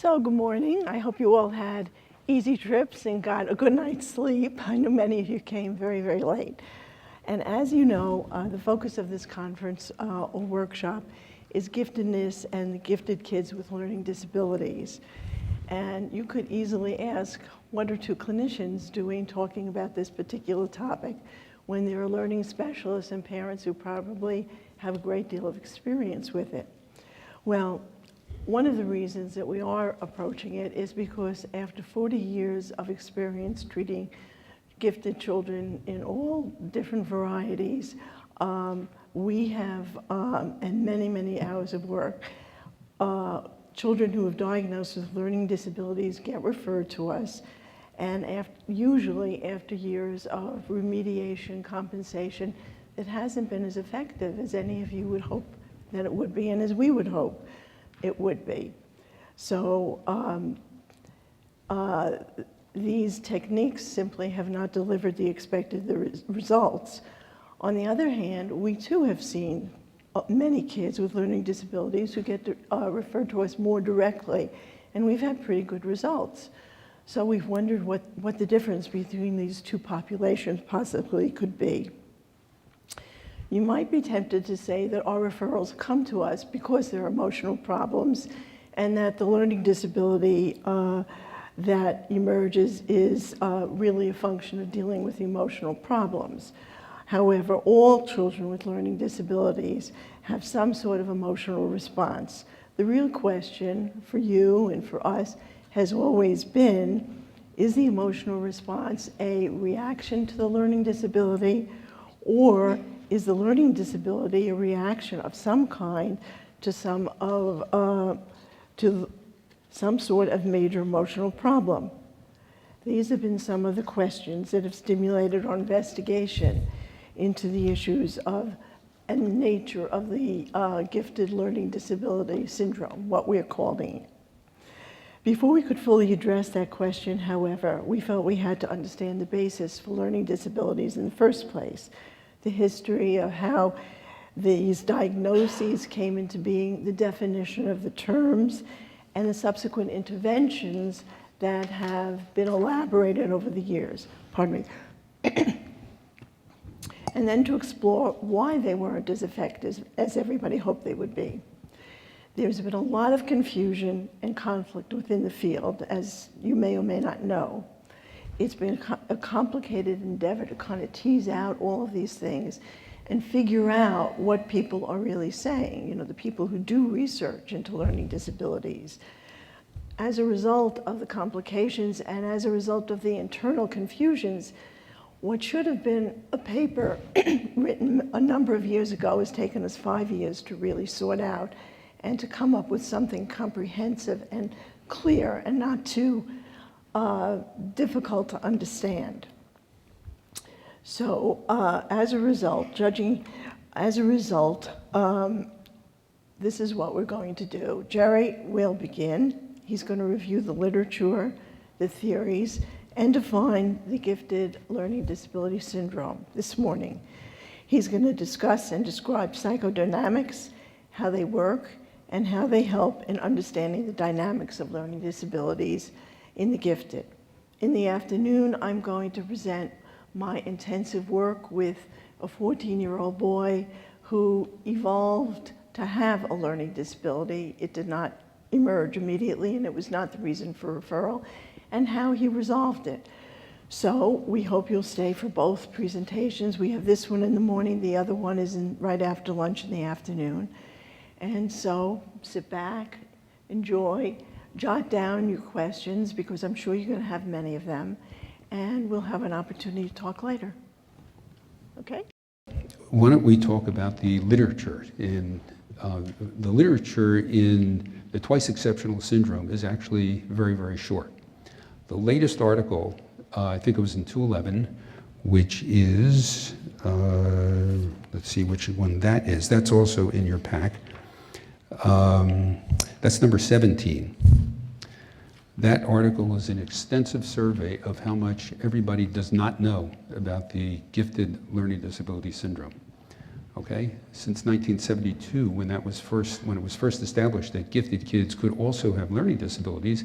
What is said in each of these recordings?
So good morning. I hope you all had easy trips and got a good night's sleep. I know many of you came very, very late. And as you know, the focus of this conference or workshop is giftedness and the gifted kids with learning disabilities. And you could easily ask one or two clinicians talking about this particular topic when there are learning specialists and parents who probably have a great deal of experience with it. Well, one of the reasons that we are approaching it is because after 40 years of experience treating gifted children in all different varieties, we have, and many, many hours of work, children who have diagnosed with learning disabilities get referred to us, and usually after years of remediation, compensation, that hasn't been as effective as any of you would hope that it would be, and as we would hope it would be. So these techniques simply have not delivered the expected results. On the other hand, we too have seen many kids with learning disabilities who get referred to us more directly, and we've had pretty good results. So we've wondered what the difference between these two populations possibly could be. You might be tempted to say that our referrals come to us because there are emotional problems and that the learning disability that emerges is really a function of dealing with emotional problems. However, all children with learning disabilities have some sort of emotional response. The real question for you and for us has always been, is the emotional response a reaction to the learning disability, or is the learning disability a reaction of some kind to some sort of major emotional problem? These have been some of the questions that have stimulated our investigation into the issues of and nature of the gifted learning disability syndrome, what we're calling it. Before we could fully address that question, however, we felt we had to understand the basis for learning disabilities in the first place, the history of how these diagnoses came into being, the definition of the terms, and the subsequent interventions that have been elaborated over the years. Pardon me. And then to explore why they weren't as effective as everybody hoped they would be. There's been a lot of confusion and conflict within the field, as you may or may not know. It's been a complicated endeavor to kind of tease out all of these things and figure out what people are really saying, you know, the people who do research into learning disabilities. As a result of the complications and as a result of the internal confusions, what should have been a paper written a number of years ago has taken us 5 years to really sort out and to come up with something comprehensive and clear and not too difficult to understand. So as a result, this is what we're going to do. Jerry will begin. He's going to review the literature, the theories, and define the gifted learning disability syndrome this morning. He's going to discuss and describe psychodynamics, how they work, and how they help in understanding the dynamics of learning disabilities in the gifted. In the afternoon, I'm going to present my intensive work with a 14-year-old boy who evolved to have a learning disability. It did not emerge immediately, and it was not the reason for referral, and how he resolved it. So we hope you'll stay for both presentations. We have this one in the morning, the other one is right after lunch in the afternoon. And so sit back, enjoy, jot down your questions, because I'm sure you're going to have many of them, and we'll have an opportunity to talk later. Okay? Why don't we talk about the literature? The literature in the twice exceptional syndrome is actually very, very short. The latest article, I think it was in 2011, which is, let's see which one that is. That's also in your pack. That's number 17. That article is an extensive survey of how much everybody does not know about the gifted learning disability syndrome. okay? Since 1972, when it was first established that gifted kids could also have learning disabilities,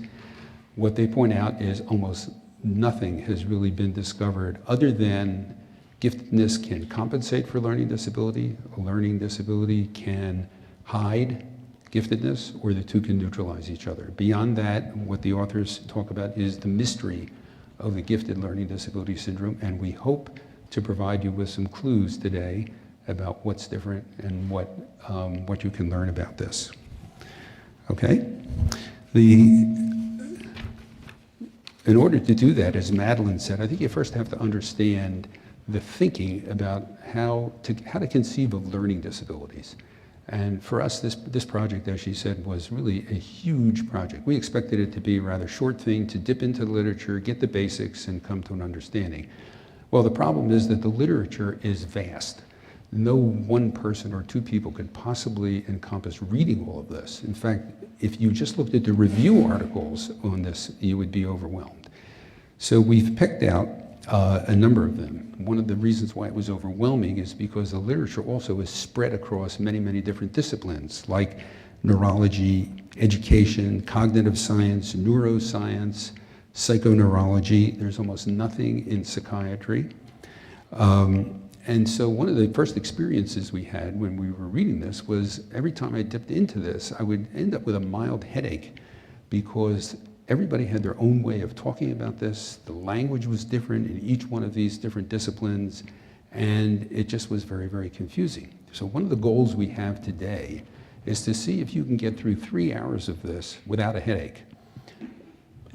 what they point out is almost nothing has really been discovered other than giftedness can compensate for learning disability, a learning disability can hide giftedness, or the two can neutralize each other. Beyond that, what the authors talk about is the mystery of the gifted learning disability syndrome, and we hope to provide you with some clues today about what's different and what you can learn about this. Okay? In order to do that, as Madelon said, I think you first have to understand the thinking about how to conceive of learning disabilities. And for us, this project, as she said, was really a huge project. We expected it to be a rather short thing, to dip into the literature, get the basics, and come to an understanding. Well, the problem is that the literature is vast. No one person or two people could possibly encompass reading all of this. In fact, if you just looked at the review articles on this, you would be overwhelmed. So we've picked out a number of them. One of the reasons why it was overwhelming is because the literature also is spread across many, many different disciplines like neurology, education, cognitive science, neuroscience, psychoneurology. There's almost nothing in psychiatry. And so one of the first experiences we had when we were reading this was every time I dipped into this, I would end up with a mild headache because everybody had their own way of talking about this. The language was different in each one of these different disciplines, and it just was very, very confusing. So one of the goals we have today is to see if you can get through 3 hours of this without a headache.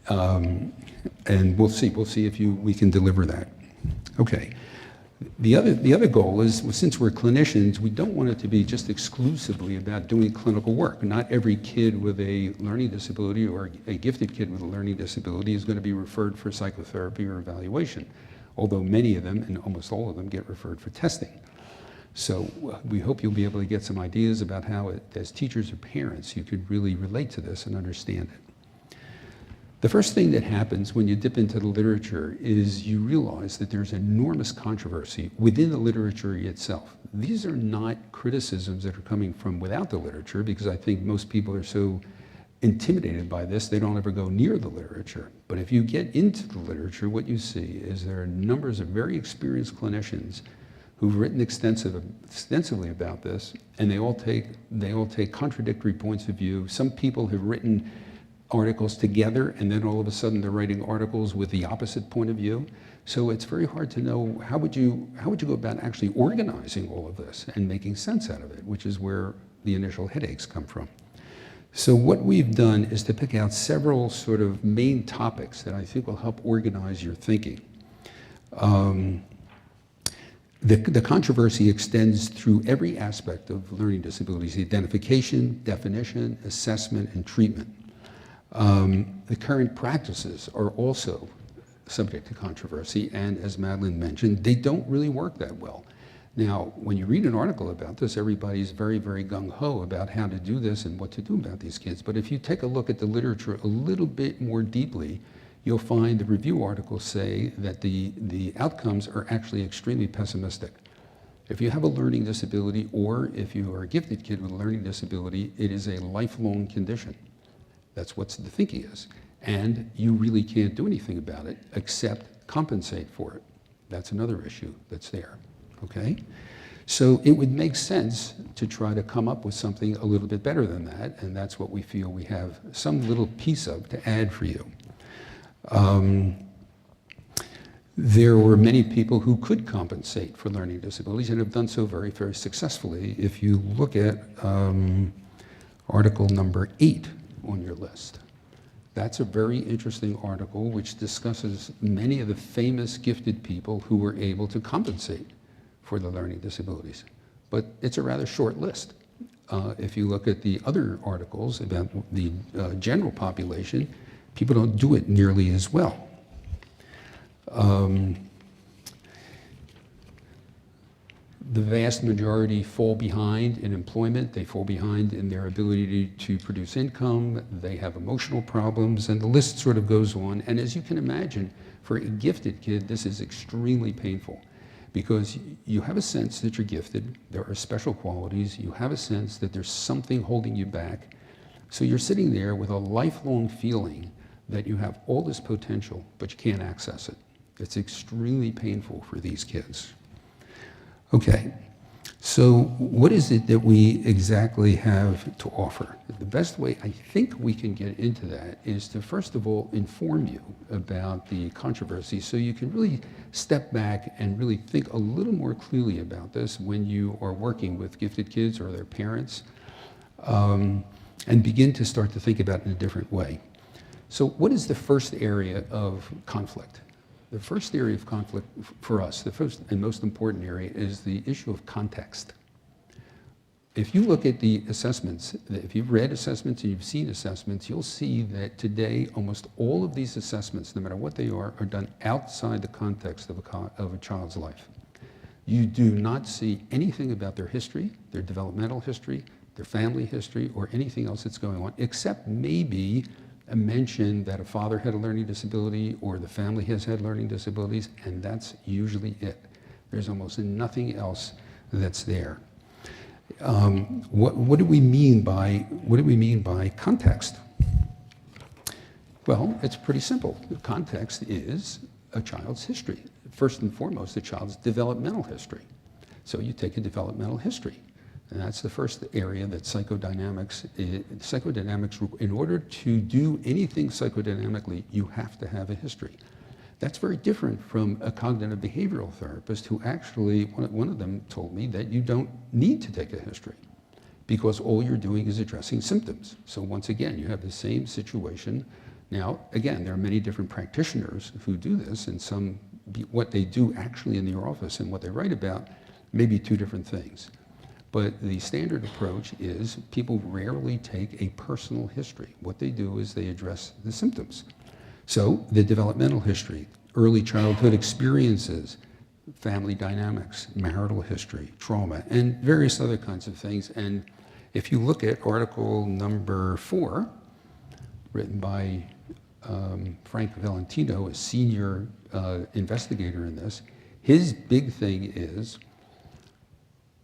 And we'll see if we can deliver that. Okay. The other goal is, since we're clinicians, we don't want it to be just exclusively about doing clinical work. Not every kid with a learning disability or a gifted kid with a learning disability is going to be referred for psychotherapy or evaluation, although many of them, and almost all of them, get referred for testing. So we hope you'll be able to get some ideas about how, as teachers or parents, you could really relate to this and understand it. The first thing that happens when you dip into the literature is you realize that there's enormous controversy within the literature itself. These are not criticisms that are coming from without the literature, because I think most people are so intimidated by this, they don't ever go near the literature. But if you get into the literature, what you see is there are numbers of very experienced clinicians who've written extensively about this, and they all take contradictory points of view. Some people have written articles together, and then all of a sudden they're writing articles with the opposite point of view. So it's very hard to know how would you go about actually organizing all of this and making sense out of it, which is where the initial headaches come from. So what we've done is to pick out several sort of main topics that I think will help organize your thinking. The controversy extends through every aspect of learning disabilities: the identification, definition, assessment, and treatment. The current practices are also subject to controversy, and as Madelon mentioned, they don't really work that well. Now, when you read an article about this, everybody's very, very gung-ho about how to do this and what to do about these kids. But if you take a look at the literature a little bit more deeply, you'll find the review articles say that the outcomes are actually extremely pessimistic. If you have a learning disability, or if you are a gifted kid with a learning disability, it is a lifelong condition. That's what the thinking is. And you really can't do anything about it except compensate for it. That's another issue that's there, okay? So it would make sense to try to come up with something a little bit better than that, and that's what we feel we have some little piece of to add for you. There were many people who could compensate for learning disabilities and have done so very, very successfully. If you look at article number 8 on your list. That's a very interesting article which discusses many of the famous gifted people who were able to compensate for the learning disabilities. But it's a rather short list. If you look at the other articles about the general population, people don't do it nearly as well. The vast majority fall behind in employment, they fall behind in their ability to produce income, they have emotional problems, and the list sort of goes on. And as you can imagine, for a gifted kid, this is extremely painful, because you have a sense that you're gifted, there are special qualities, you have a sense that there's something holding you back. So you're sitting there with a lifelong feeling that you have all this potential, but you can't access it. It's extremely painful for these kids. Okay, so what is it that we exactly have to offer? The best way I think we can get into that is to first of all inform you about the controversy so you can really step back and really think a little more clearly about this when you are working with gifted kids or their parents, and begin to start to think about it in a different way. So what is the first area of conflict? The first area of conflict for us, the first and most important area, is the issue of context. If you look at the assessments, if you've read assessments and you've seen assessments, you'll see that today almost all of these assessments, no matter what they are done outside the context of a child's life. You do not see anything about their history, their developmental history, their family history, or anything else that's going on, except maybe a mention that a father had a learning disability or the family has had learning disabilities, and that's usually it. There's almost nothing else that's there. What do we mean by context? Well, it's pretty simple. The context is a child's history. First and foremost, the child's developmental history. So you take a developmental history. And that's the first area that psychodynamics, in order to do anything psychodynamically, you have to have a history. That's very different from a cognitive behavioral therapist who actually, one of them told me that you don't need to take a history because all you're doing is addressing symptoms. So once again, you have the same situation. Now, again, there are many different practitioners who do this, and what they do actually in their office and what they write about may be two different things. But the standard approach is people rarely take a personal history. What they do is they address the symptoms. So the developmental history, early childhood experiences, family dynamics, marital history, trauma, and various other kinds of things. And if you look at article number 4, written by Frank Valentino, a senior investigator in this, his big thing is,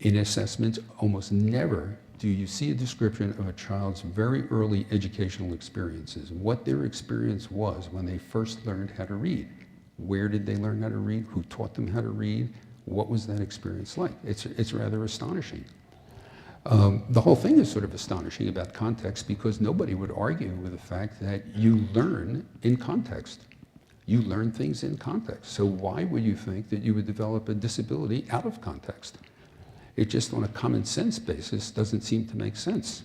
in assessments, almost never do you see a description of a child's very early educational experiences, what their experience was when they first learned how to read. Where did they learn how to read? Who taught them how to read? What was that experience like? It's rather astonishing. The whole thing is sort of astonishing about context because nobody would argue with the fact that you learn in context. You learn things in context. So why would you think that you would develop a disability out of context? It just on a common sense basis doesn't seem to make sense.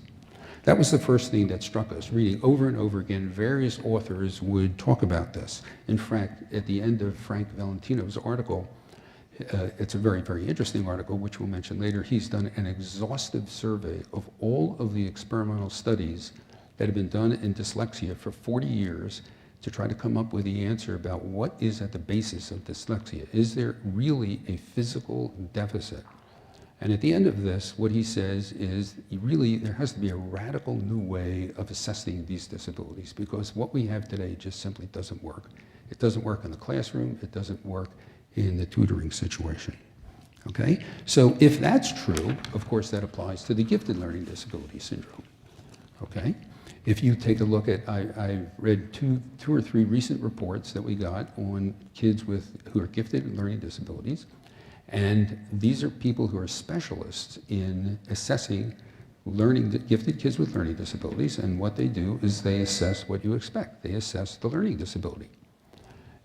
That was the first thing that struck us. Reading over and over again, various authors would talk about this. In fact, at the end of Frank Valentino's article, it's a very, very interesting article, which we'll mention later. He's done an exhaustive survey of all of the experimental studies that have been done in dyslexia for 40 years to try to come up with the answer about what is at the basis of dyslexia. Is there really a physical deficit? And at the end of this, what he says is there has to be a radical new way of assessing these disabilities because what we have today just simply doesn't work. It doesn't work in the classroom, it doesn't work in the tutoring situation. Okay? So if that's true, of course that applies to the gifted learning disability syndrome. Okay? If you take a look at, I read two or three recent reports that we got on kids who are gifted in learning disabilities. And these are people who are specialists in assessing gifted kids with learning disabilities, and what they do is they assess what you expect. They assess the learning disability.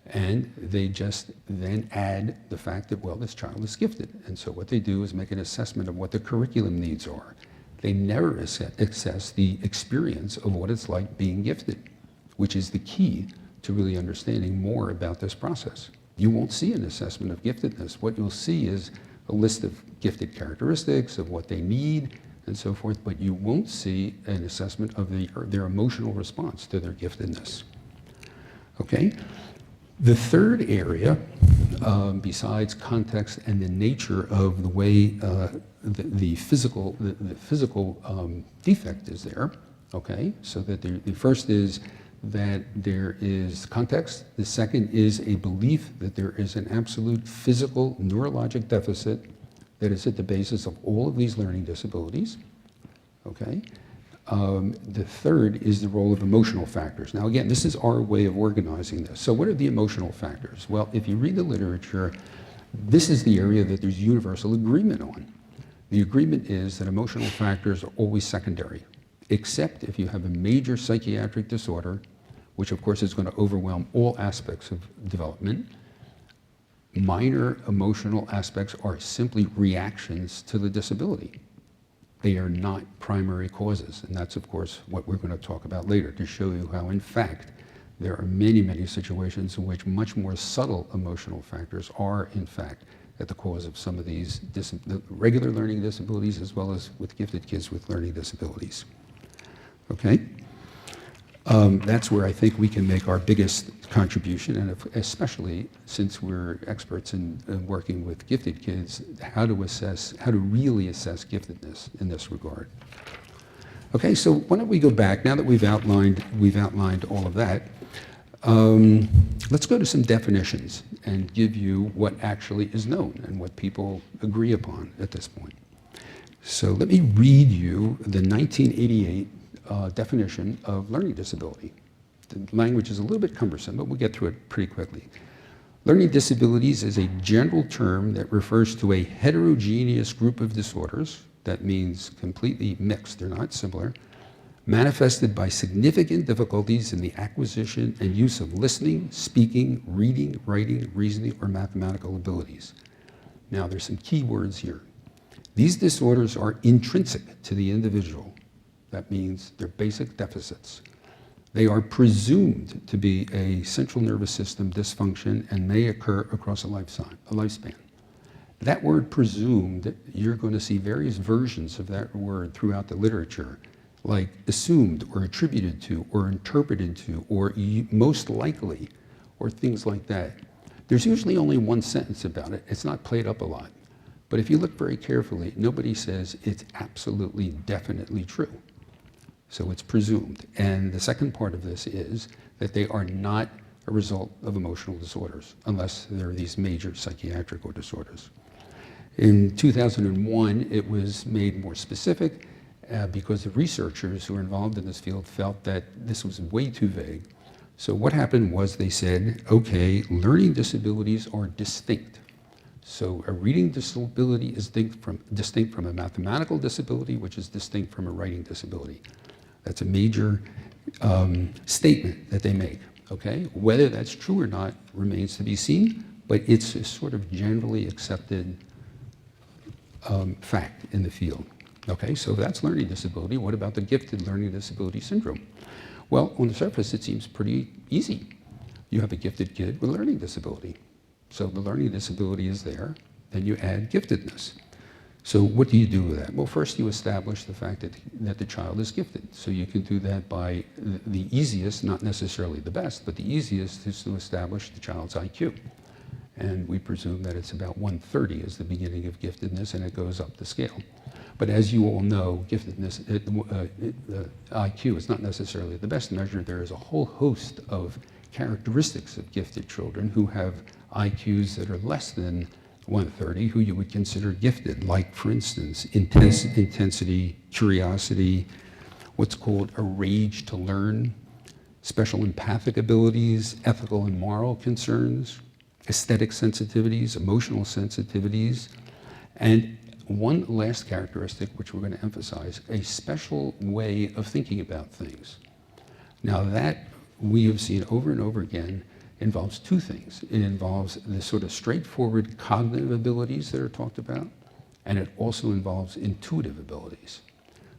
And they just then add the fact that, well, this child is gifted. And so what they do is make an assessment of what the curriculum needs are. They never assess the experience of what it's like being gifted, which is the key to really understanding more about this process. You won't see an assessment of giftedness. What you'll see is a list of gifted characteristics, of what they need, and so forth, but you won't see an assessment of their emotional response to their giftedness. Okay? The third area, besides context and the nature of the way the physical defect is there, okay? So that the first is that there is context. The second is a belief that there is an absolute physical neurologic deficit that is at the basis of all of these learning disabilities, okay? The third is the role of emotional factors. Now again, this is our way of organizing this. So what are the emotional factors? Well, if you read the literature, this is the area that there's universal agreement on. The agreement is that emotional factors are always secondary, except if you have a major psychiatric disorder, which of course is going to overwhelm all aspects of development. Minor emotional aspects are simply reactions to the disability. They are not primary causes, and that's of course what we're going to talk about later to show you how in fact there are many, many situations in which much more subtle emotional factors are in fact at the cause of some of these regular learning disabilities as well as with gifted kids with learning disabilities. Okay? That's where I think we can make our biggest contribution, and especially since we're experts in working with gifted kids, how to really assess giftedness in this regard. Okay, so why don't we go back, now that we've outlined all of that, let's go to some definitions and give you what actually is known and what people agree upon at this point. So let me read you the 1988 definition of learning disability. The language is a little bit cumbersome, but we'll get through it pretty quickly. Learning disabilities is a general term that refers to a heterogeneous group of disorders, that means completely mixed, they're not similar, manifested by significant difficulties in the acquisition and use of listening, speaking, reading, writing, reasoning, or mathematical abilities. Now, there's some key words here. These disorders are intrinsic to the individual. That means they're basic deficits. They are presumed to be a central nervous system dysfunction and may occur across a lifespan. That word presumed, you're going to see various versions of that word throughout the literature, like assumed or attributed to or interpreted to or most likely or things like that. There's usually only one sentence about it. It's not played up a lot. But if you look very carefully, nobody says it's absolutely definitely true. So it's presumed. And the second part of this is that they are not a result of emotional disorders, unless there are these major psychiatric disorders. In 2001, it was made more specific because the researchers who were involved in this field felt that this was way too vague. So what happened was they said, okay, learning disabilities are distinct. So a reading disability is distinct from a mathematical disability, which is distinct from a writing disability. That's a major statement that they make, okay? Whether that's true or not remains to be seen, but it's a sort of generally accepted fact in the field. Okay, so that's learning disability. What about the gifted learning disability syndrome? Well, on the surface, it seems pretty easy. You have a gifted kid with learning disability. So the learning disability is there, then you add giftedness. So what do you do with that? Well, first you establish the fact that the child is gifted. So you can do that by the easiest, not necessarily the best, but the easiest is to establish the child's IQ. And we presume that it's about 130 is the beginning of giftedness, and it goes up the scale. But as you all know, giftedness, IQ is not necessarily the best measure. There is a whole host of characteristics of gifted children who have IQs that are less than 130, who you would consider gifted, like, for instance, intensity, curiosity, what's called a rage to learn, special empathic abilities, ethical and moral concerns, aesthetic sensitivities, emotional sensitivities, and one last characteristic, which we're going to emphasize, a special way of thinking about things. Now that we have seen over and over again involves two things. It involves the sort of straightforward cognitive abilities that are talked about, and it also involves intuitive abilities.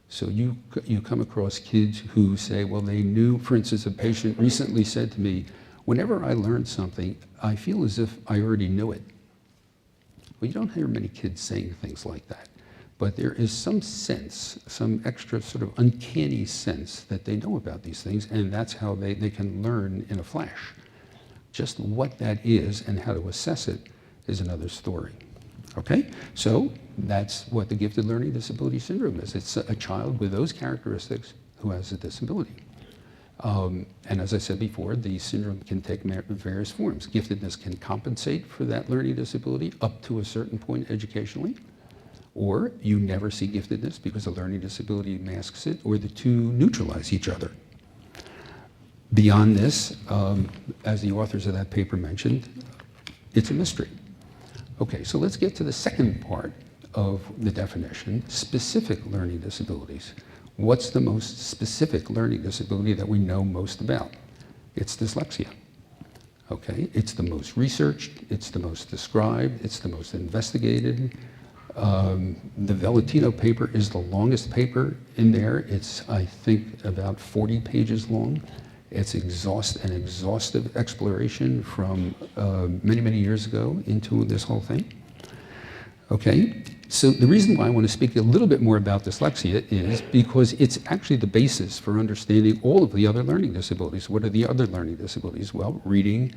So you come across kids who say, well, they knew, for instance, a patient recently said to me, whenever I learn something, I feel as if I already knew it. Well, you don't hear many kids saying things like that, but there is some sense, some extra sort of uncanny sense that they know about these things, and that's how they can learn in a flash. Just what that is and how to assess it is another story. Okay, so that's what the gifted learning disability syndrome is. It's a child with those characteristics who has a disability. And as I said before, the syndrome can take various forms. Giftedness can compensate for that learning disability up to a certain point educationally, or you never see giftedness because a learning disability masks it, or the two neutralize each other. Beyond this, as the authors of that paper mentioned, it's a mystery. Okay, so let's get to the second part of the definition, specific learning disabilities. What's the most specific learning disability that we know most about? It's dyslexia. Okay, it's the most researched, it's the most described, it's the most investigated. The Valentino paper is the longest paper in there. It's, I think, about 40 pages long. It's an exhaustive exploration from many, many years ago into this whole thing. Okay, so the reason why I want to speak a little bit more about dyslexia is because it's actually the basis for understanding all of the other learning disabilities. What are the other learning disabilities? Well, reading,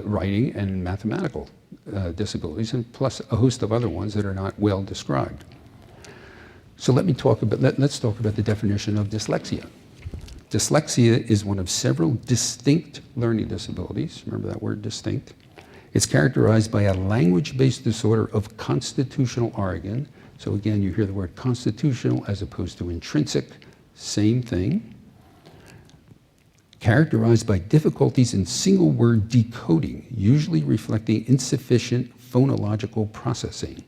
writing, and mathematical disabilities, and plus a host of other ones that are not well described. So let's talk about the definition of dyslexia. Dyslexia is one of several distinct learning disabilities. Remember that word, distinct? It's characterized by a language-based disorder of constitutional origin. So again, you hear the word constitutional as opposed to intrinsic, same thing. Characterized by difficulties in single-word decoding, usually reflecting insufficient phonological processing.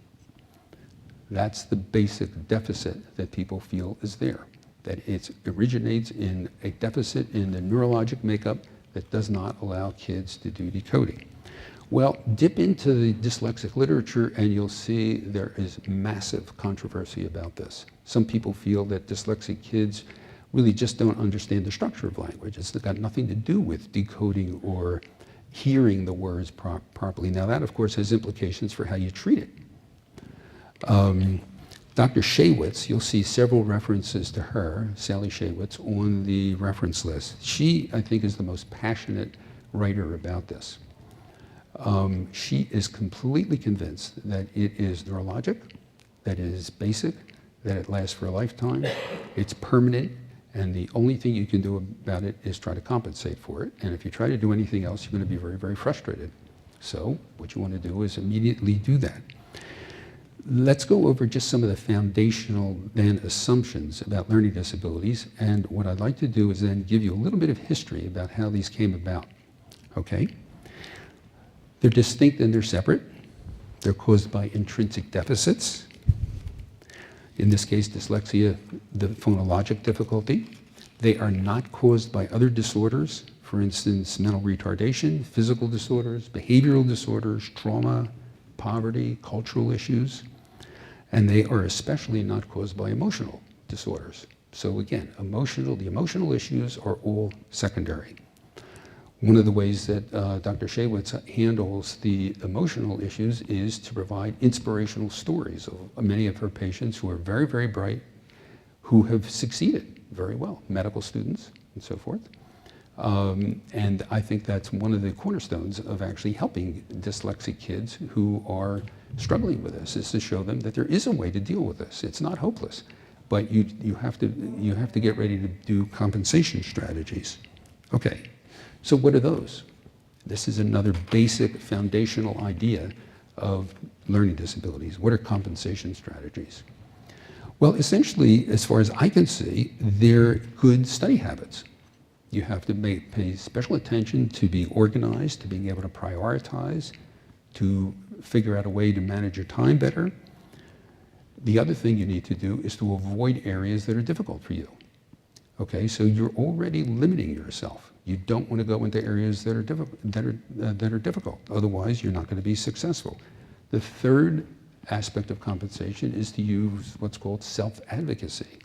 That's the basic deficit that people feel is there, that it originates in a deficit in the neurologic makeup that does not allow kids to do decoding. Well, dip into the dyslexic literature and you'll see there is massive controversy about this. Some people feel that dyslexic kids really just don't understand the structure of language. It's got nothing to do with decoding or hearing the words properly. Now that, of course, has implications for how you treat it. Dr. Shaywitz, you'll see several references to her, Sally Shaywitz, on the reference list. She, I think, is the most passionate writer about this. She is completely convinced that it is neurologic, that it is basic, that it lasts for a lifetime, it's permanent, and the only thing you can do about it is try to compensate for it. And if you try to do anything else, you're going to be very, very frustrated. So what you want to do is immediately do that. Let's go over just some of the foundational then assumptions about learning disabilities. And what I'd like to do is then give you a little bit of history about how these came about. Okay? They're distinct and they're separate. They're caused by intrinsic deficits. In this case, dyslexia, the phonologic difficulty. They are not caused by other disorders, for instance, mental retardation, physical disorders, behavioral disorders, trauma, poverty, cultural issues. And they are especially not caused by emotional disorders. So again, the emotional issues are all secondary. One of the ways that Dr. Shaywitz handles the emotional issues is to provide inspirational stories of many of her patients who are very, very bright, who have succeeded very well, medical students and so forth. And I think that's one of the cornerstones of actually helping dyslexic kids who are struggling with this, is to show them that there is a way to deal with this. It's not hopeless, but you have to get ready to do compensation strategies. Okay. So what are those? This is another basic foundational idea of learning disabilities. What are compensation strategies? Well, essentially, as far as I can see, they're good study habits. You have to pay special attention to being organized, to being able to prioritize, to figure out a way to manage your time better. The other thing you need to do is to avoid areas that are difficult for you. Okay, so you're already limiting yourself. You don't want to go into areas that are difficult. Otherwise, you're not going to be successful. The third aspect of compensation is to use what's called self-advocacy.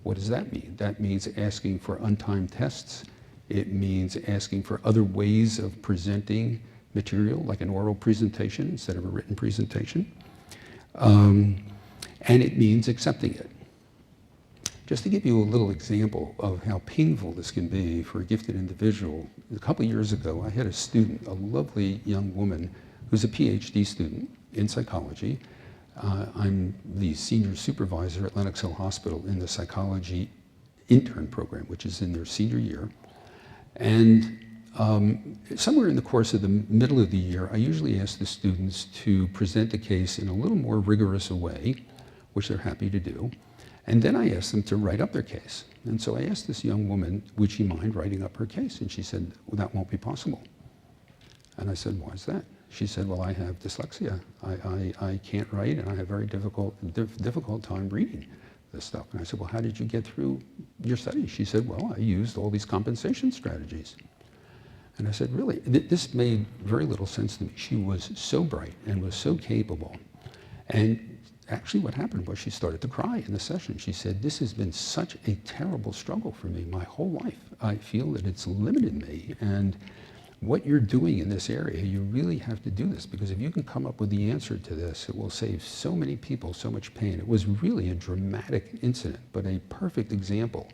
What does that mean? That means asking for untimed tests. It means asking for other ways of presenting material, like an oral presentation instead of a written presentation. And it means accepting it. Just to give you a little example of how painful this can be for a gifted individual, a couple of years ago, I had a student, a lovely young woman, who's a PhD student in psychology. I'm the senior supervisor at Lenox Hill Hospital in the psychology intern program, which is in their senior year. And somewhere in the course of the middle of the year, I usually ask the students to present the case in a little more rigorous a way, which they're happy to do. And then I ask them to write up their case. And so I asked this young woman, would she mind writing up her case? And she said, well, that won't be possible. And I said, why is that? She said, well, I have dyslexia. I can't write, and I have very difficult time reading this stuff. And I said, well, how did you get through your studies? She said, well, I used all these compensation strategies. And I said, really? This made very little sense to me. She was so bright and was so capable. And actually what happened was she started to cry in the session. She said, this has been such a terrible struggle for me my whole life. I feel that it's limited me. And what you're doing in this area, you really have to do this, because if you can come up with the answer to this, it will save so many people so much pain. It was really a dramatic incident, but a perfect example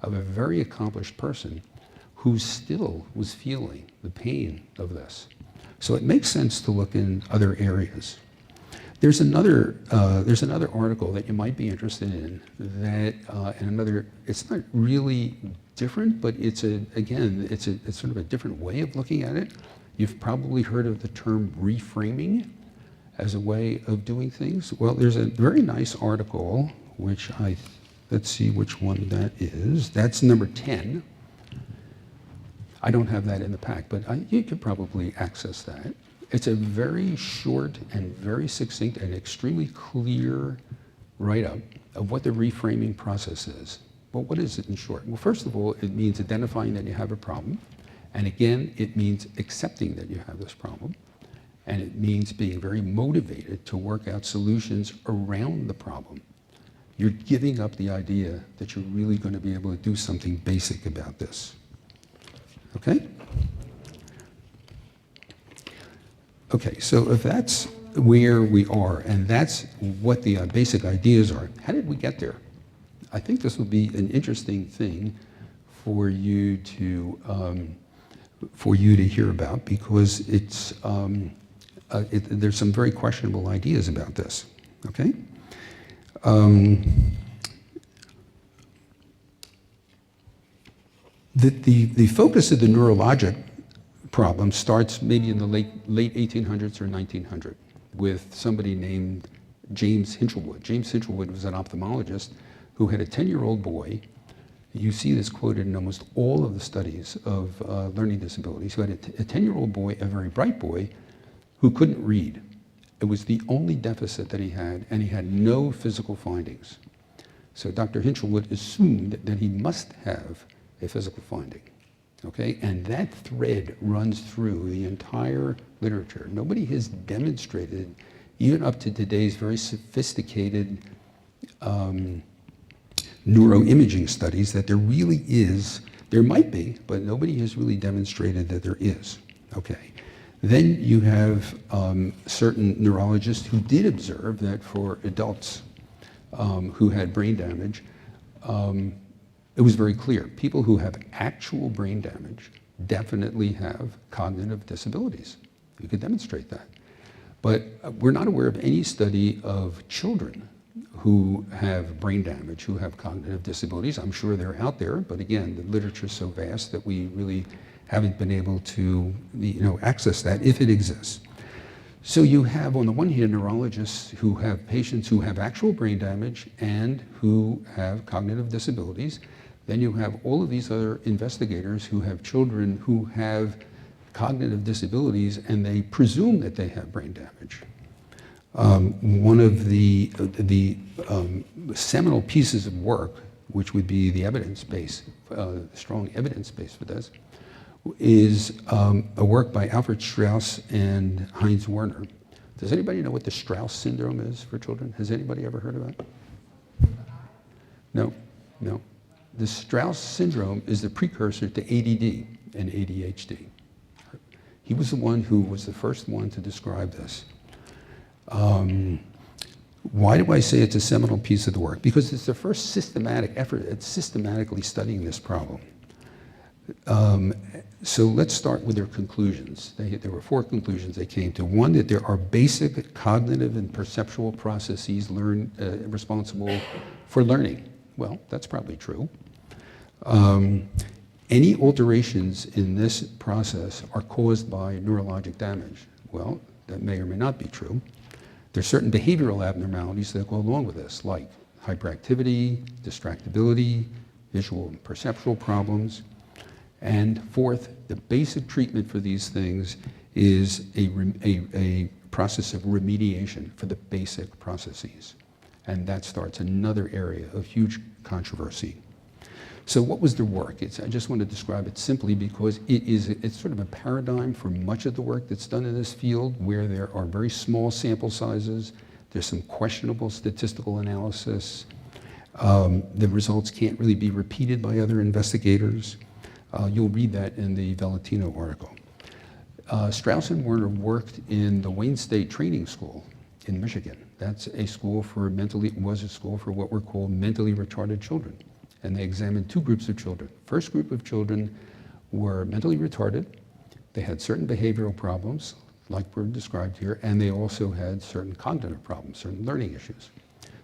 of a very accomplished person who still was feeling the pain of this. So it makes sense to look in other areas. There's another article that you might be interested in that, it's not really different, but it's sort of a different way of looking at it. You've probably heard of the term reframing as a way of doing things. Well, there's a very nice article, which let's see which one that is. That's number 10. I don't have that in the pack, but you could probably access that. It's a very short and very succinct and extremely clear write-up of what the reframing process is. Well, what is it in short? Well, first of all, it means identifying that you have a problem. And again, it means accepting that you have this problem. And it means being very motivated to work out solutions around the problem. You're giving up the idea that you're really going to be able to do something basic about this. Okay? Okay, so if that's where we are, and that's what the basic ideas are, how did we get there? I think this would be an interesting thing for you to hear about, because there's some very questionable ideas about this. Okay. The focus of the neurologic problem starts maybe in the late 1800s or 1900 with somebody named James Hinchelwood. James Hinchelwood was an ophthalmologist who had a 10-year-old boy. You see this quoted in almost all of the studies of learning disabilities, who had a 10-year-old boy, a very bright boy, who couldn't read. It was the only deficit that he had, and he had no physical findings. So Dr. Hinchelwood assumed that he must have a physical finding. Okay, and that thread runs through the entire literature. Nobody has demonstrated, even up to today's very sophisticated neuroimaging studies, that there really is, there might be, but nobody has really demonstrated that there is. Okay, then you have certain neurologists who did observe that for adults who had brain damage, it was very clear. People who have actual brain damage definitely have cognitive disabilities. You could demonstrate that. But we're not aware of any study of children who have brain damage, who have cognitive disabilities. I'm sure they're out there, but again, the literature is so vast that we really haven't been able to access that, if it exists. So you have, on the one hand, neurologists who have patients who have actual brain damage and who have cognitive disabilities. Then you have all of these other investigators who have children who have cognitive disabilities, and they presume that they have brain damage. One of the seminal pieces of work, which would be the evidence base, strong evidence base for this, is a work by Alfred Strauss and Heinz Werner. Does anybody know what the Strauss syndrome is for children? Has anybody ever heard of that? No, no. The Strauss syndrome is the precursor to ADD and ADHD. He was the one who was the first one to describe this. Why do I say it's a seminal piece of the work? Because it's the first systematic effort at systematically studying this problem. So let's start with their conclusions. There were 4 conclusions they came to. One, that there are basic cognitive and perceptual processes responsible for learning. Well, that's probably true. any alterations in this process are caused by neurologic damage. Well, that may or may not be true. There's certain behavioral abnormalities that go along with this, like hyperactivity, distractibility, visual and perceptual problems. And fourth, the basic treatment for these things is a process of remediation for the basic processes. And that starts another area of huge controversy. So what was the work? I just want to describe it simply because it's sort of a paradigm for much of the work that's done in this field, where there are very small sample sizes, there's some questionable statistical analysis, the results can't really be repeated by other investigators. You'll read that in the Valentino article. Strauss and Werner worked in the Wayne State Training School in Michigan. That's a school for was a school for what were called mentally retarded children. And they examined two groups of children. First group of children were mentally retarded. They had certain behavioral problems, like were described here, and they also had certain cognitive problems, certain learning issues.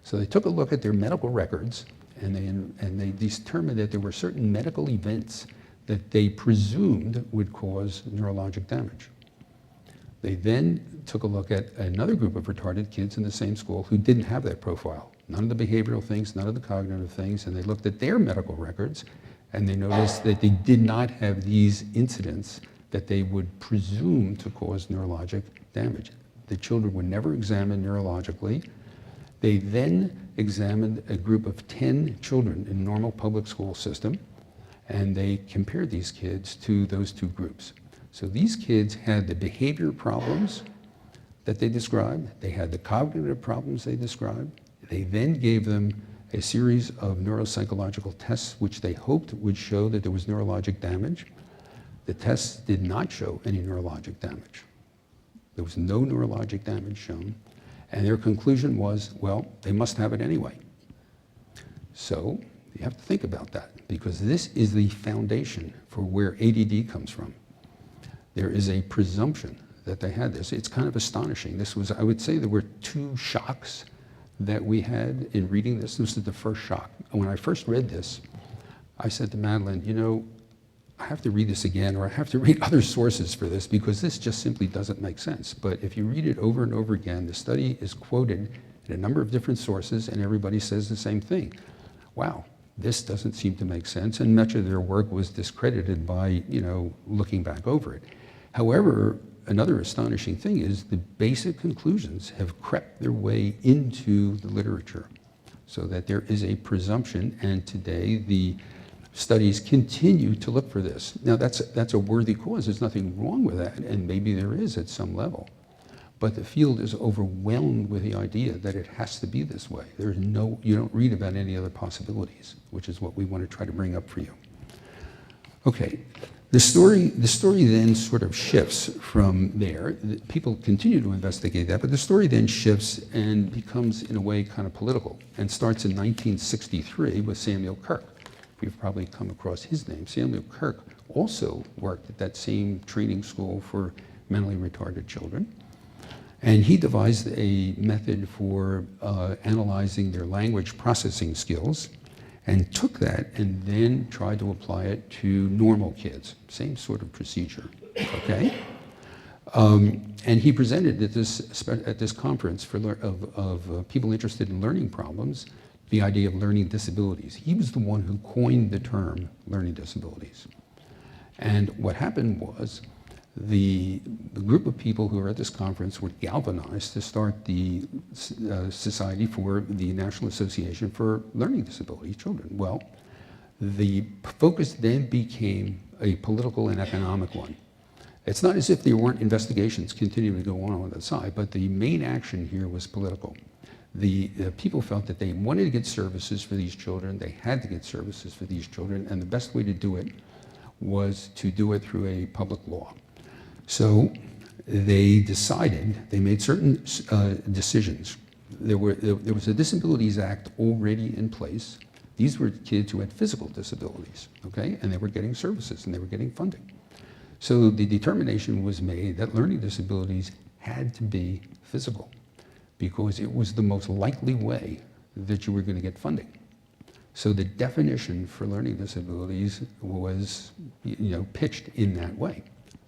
So they took a look at their medical records, and they determined that there were certain medical events that they presumed would cause neurologic damage. They then took a look at another group of retarded kids in the same school who didn't have that profile. None of the behavioral things, none of the cognitive things, and they looked at their medical records, and they noticed that they did not have these incidents that they would presume to cause neurologic damage. The children were never examined neurologically. They then examined a group of 10 children in a normal public school system, and they compared these kids to those two groups. So these kids had the behavior problems that they described, they had the cognitive problems they described. They then gave them a series of neuropsychological tests which they hoped would show that there was neurologic damage. The tests did not show any neurologic damage. There was no neurologic damage shown, and their conclusion was, well, they must have it anyway. So you have to think about that, because this is the foundation for where ADD comes from. There is a presumption that they had this. It's kind of astonishing. This was, I would say there were two shocks that we had in reading this. This is the first shock. When I first read this, I said to Madelon, you know, I have to read this again, or I have to read other sources for this, because this just simply doesn't make sense. But if you read it over and over again, the study is quoted in a number of different sources, and everybody says the same thing. Wow, this doesn't seem to make sense, and much of their work was discredited by, you know, looking back over it. However, another astonishing thing is the basic conclusions have crept their way into the literature, so that there is a presumption, and today the studies continue to look for this. Now that's a worthy cause, there's nothing wrong with that, and maybe there is at some level. But the field is overwhelmed with the idea that it has to be this way. There's no, you don't read about any other possibilities, which is what we want to try to bring up for you. Okay. The story then sort of shifts from there. People continue to investigate that, but the story then shifts and becomes, in a way, kind of political, and starts in 1963 with Samuel Kirk. We've probably come across his name. Samuel Kirk also worked at that same training school for mentally retarded children, and he devised a method for analyzing their language processing skills, and took that and then tried to apply it to normal kids. Same sort of procedure, okay? And he presented at this conference of people interested in learning problems, the idea of learning disabilities. He was the one who coined the term learning disabilities. And what happened was the group of people who were at this conference were galvanized to start the Society for the National Association for Learning Disability Children. Well, the focus then became a political and economic one. It's not as if there weren't investigations continuing to go on the side, but the main action here was political. The people felt that they wanted to get services for these children, they had to get services for these children, and the best way to do it was to do it through a public law. So they decided, they made certain decisions. There was a Disabilities Act already in place. These were kids who had physical disabilities, okay? And they were getting services and they were getting funding. So the determination was made that learning disabilities had to be physical, because it was the most likely way that you were going to get funding. So the definition for learning disabilities was, pitched in that way.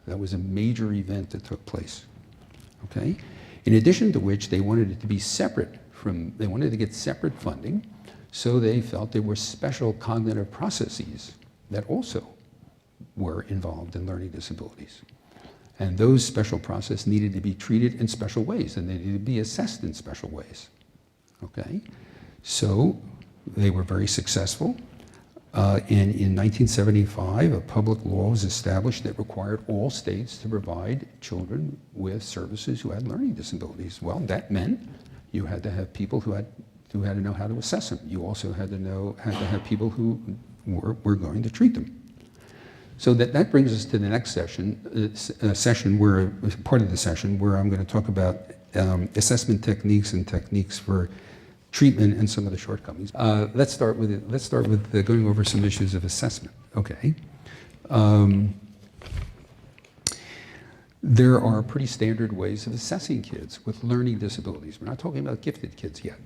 That was a major event that took place, okay? In addition to which, they wanted it to be separate they wanted to get separate funding, so they felt there were special cognitive processes that also were involved in learning disabilities. And those special processes needed to be treated in special ways, and they needed to be assessed in special ways, okay? So they were very successful. And in 1975, a public law was established that required all states to provide children with services who had learning disabilities. Well, that meant you had to have people who had to know how to assess them. You also had to have people who were going to treat them. So that brings us to the next session, part of the session where I'm going to talk about assessment techniques and techniques for treatment and some of the shortcomings. Let's start with going over some issues of assessment. Okay. There are pretty standard ways of assessing kids with learning disabilities. We're not talking about gifted kids yet.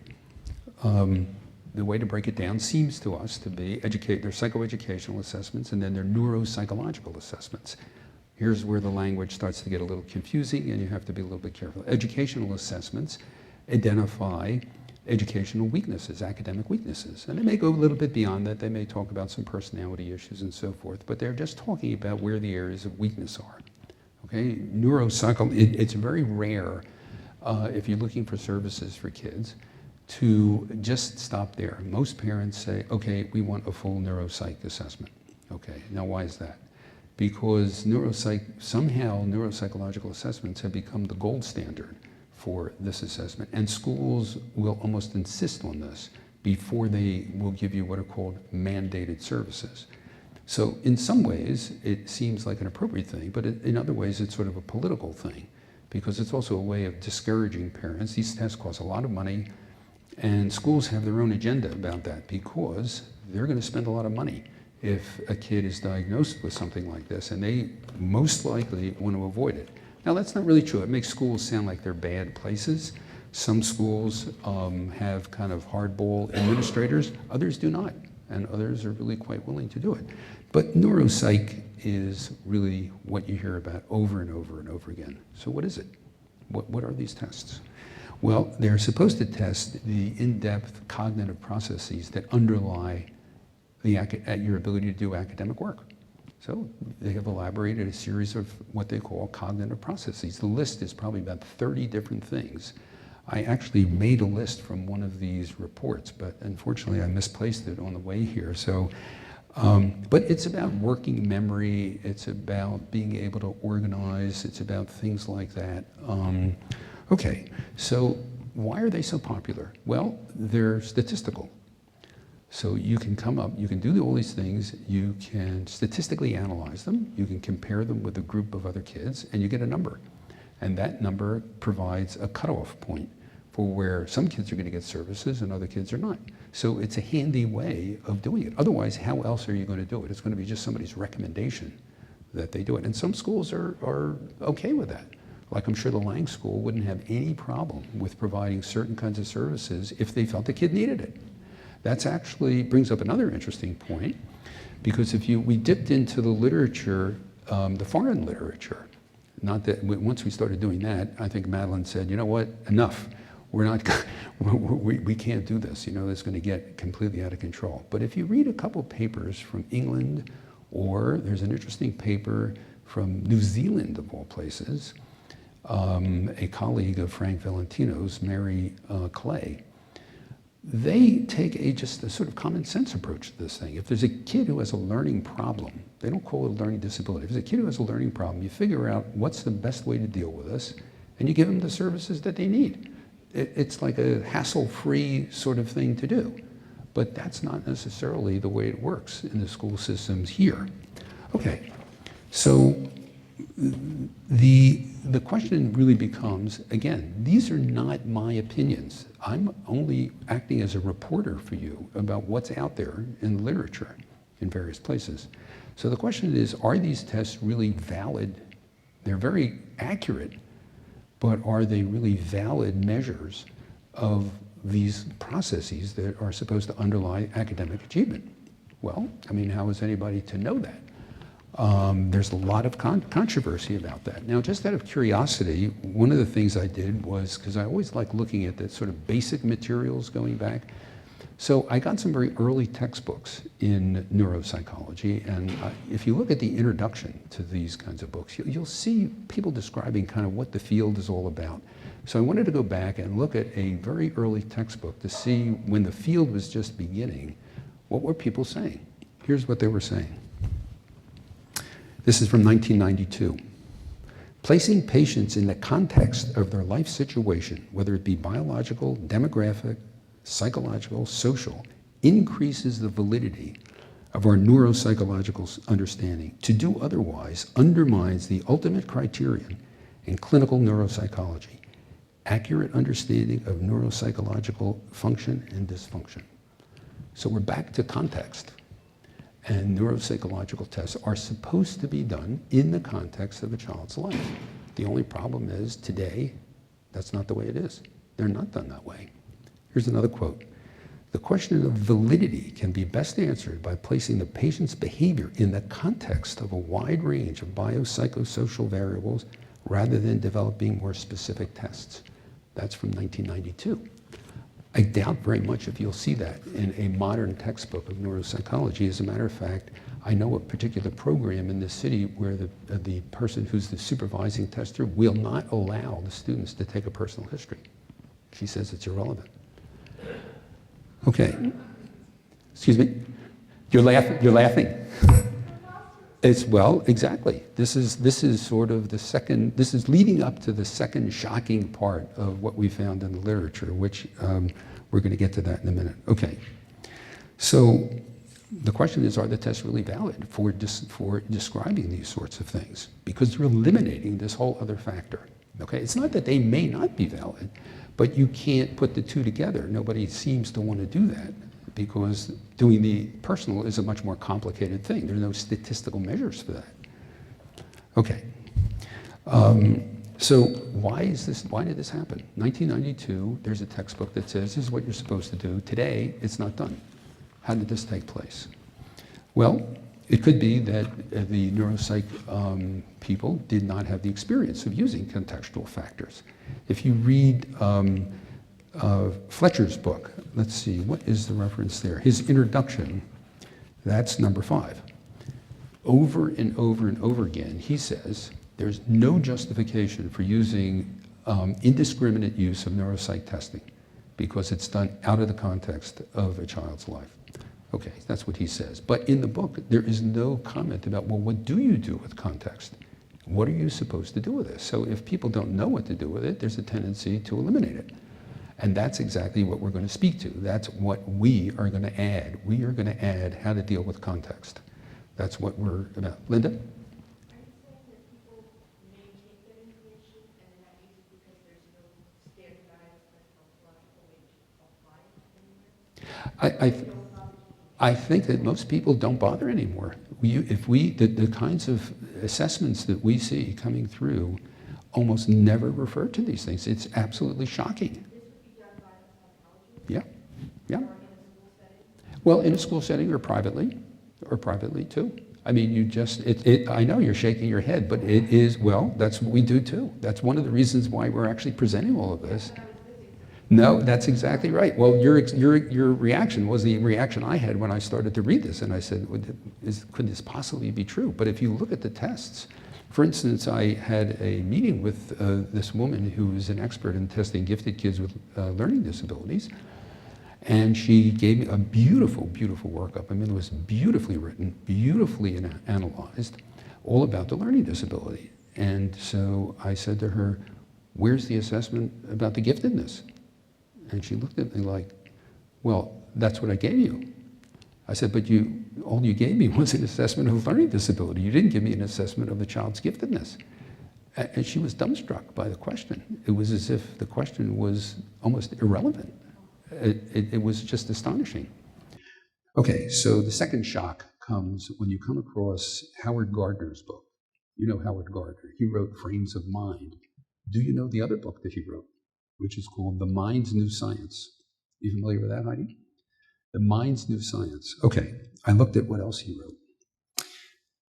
The way to break it down seems to us to be their psychoeducational assessments and then their neuropsychological assessments. Here's where the language starts to get a little confusing and you have to be a little bit careful. Educational assessments identify educational weaknesses, academic weaknesses. And they may go a little bit beyond that. They may talk about some personality issues and so forth, but they're just talking about where the areas of weakness are. Okay, it's very rare if you're looking for services for kids to just stop there. Most parents say, okay, we want a full neuropsych assessment. Okay, now why is that? Because somehow neuropsychological assessments have become the gold standard for this assessment, and schools will almost insist on this before they will give you what are called mandated services. So in some ways, it seems like an appropriate thing, but in other ways, it's sort of a political thing, because it's also a way of discouraging parents. These tests cost a lot of money, and schools have their own agenda about that, because they're going to spend a lot of money if a kid is diagnosed with something like this, and they most likely want to avoid it. Now, that's not really true. It makes schools sound like they're bad places. Some schools have kind of hardball administrators, others do not, and others are really quite willing to do it. But neuropsych is really what you hear about over and over and over again. So what is it? What are these tests? Well, they're supposed to test the in-depth cognitive processes that underlie your ability to do academic work. So they have elaborated a series of what they call cognitive processes. The list is probably about 30 different things. I actually made a list from one of these reports, but unfortunately I misplaced it on the way here. So, but it's about working memory, it's about being able to organize, it's about things like that. Okay, so why are they so popular? Well, they're statistical. So you can you can do all these things, you can statistically analyze them, you can compare them with a group of other kids, and you get a number. And that number provides a cutoff point for where some kids are going to get services and other kids are not. So it's a handy way of doing it. Otherwise, how else are you going to do it? It's going to be just somebody's recommendation that they do it. And some schools are okay with that. Like I'm sure the Lang School wouldn't have any problem with providing certain kinds of services if they felt the kid needed it. That actually brings up another interesting point, because we dipped into the literature, the foreign literature. Not that once we started doing that, I think Madelon said, you know what, enough. We can't do this. It's going to get completely out of control. But if you read a couple papers from England, or there's an interesting paper from New Zealand of all places, a colleague of Frank Valentino's, Mary Clay, they take just a sort of common sense approach to this thing. If there's a kid who has a learning problem, they don't call it a learning disability. If there's a kid who has a learning problem, you figure out what's the best way to deal with this, and you give them the services that they need. It's like a hassle-free sort of thing to do. But that's not necessarily the way it works in the school systems here. Okay, so the question really becomes, again, these are not my opinions. I'm only acting as a reporter for you about what's out there in the literature in various places. So the question is, are these tests really valid? They're very accurate, but are they really valid measures of these processes that are supposed to underlie academic achievement. Well, I mean, how is anybody to know that? There's a lot of controversy about that. Now, just out of curiosity, one of the things I did was, because I always like looking at the sort of basic materials going back, so I got some very early textbooks in neuropsychology, and if you look at the introduction to these kinds of books, you'll see people describing kind of what the field is all about. So I wanted to go back and look at a very early textbook to see when the field was just beginning, what were people saying? Here's what they were saying. This is from 1992. Placing patients in the context of their life situation, whether it be biological, demographic, psychological, social, increases the validity of our neuropsychological understanding. To do otherwise undermines the ultimate criterion in clinical neuropsychology, accurate understanding of neuropsychological function and dysfunction. So we're back to context. And neuropsychological tests are supposed to be done in the context of a child's life. The only problem is today, that's not the way it is. They're not done that way. Here's another quote. The question of validity can be best answered by placing the patient's behavior in the context of a wide range of biopsychosocial variables rather than developing more specific tests. That's from 1992. I doubt very much if you'll see that in a modern textbook of neuropsychology. As a matter of fact, I know a particular program in this city where the person who's the supervising tester will not allow the students to take a personal history. She says it's irrelevant. Okay. Excuse me? You're laughing. It's, well, exactly. This is sort of the second, this is leading up to the second shocking part of what we found in the literature, which we're going to get to that in a minute. Okay. So the question is, are the tests really valid for describing these sorts of things? Because they're eliminating this whole other factor. Okay. It's not that they may not be valid, but you can't put the two together. Nobody seems to want to do that, because doing the personal is a much more complicated thing. There are no statistical measures for that. Okay. So why did this happen? 1992, there's a textbook that says this is what you're supposed to do. Today, it's not done. How did this take place? Well, it could be that the neuropsych people did not have the experience of using contextual factors. If you read Fletcher's book, let's see, what is the reference there? His introduction, that's number 5. Over and over and over again, he says there's no justification for using indiscriminate use of neuropsych testing because it's done out of the context of a child's life. Okay, that's what he says. But in the book, there is no comment about, well, what do you do with context? What are you supposed to do with this? So if people don't know what to do with it, there's a tendency to eliminate it. And that's exactly what we're going to speak to. That's what we are going to add. We are going to add how to deal with context. That's what we're about. Linda? Are you saying that people may take that information and not use it because there's no standardized methodological way to apply it anywhere? I think that most people don't bother anymore. The kinds of assessments that we see coming through almost never refer to these things. It's absolutely shocking. Yeah, yeah. Well, in a school setting or privately too. I mean, I know you're shaking your head, but it is, well, that's what we do too. That's one of the reasons why we're actually presenting all of this. No, that's exactly right. Well, your reaction was the reaction I had when I started to read this, and I said, could this possibly be true? But if you look at the tests, for instance, I had a meeting with this woman who is an expert in testing gifted kids with learning disabilities, and she gave me a beautiful, beautiful workup. I mean, it was beautifully written, beautifully analyzed, all about the learning disability. And so I said to her, where's the assessment about the giftedness? And she looked at me like, well, that's what I gave you. I said, but all you gave me was an assessment of learning disability. You didn't give me an assessment of the child's giftedness. And she was dumbstruck by the question. It was as if the question was almost irrelevant. It was just astonishing. Okay, so the second shock comes when you come across Howard Gardner's book. You know Howard Gardner. He wrote Frames of Mind. Do you know the other book that he wrote, which is called The Mind's New Science? You familiar with that, Heidi? The Mind's New Science. Okay, I looked at what else he wrote.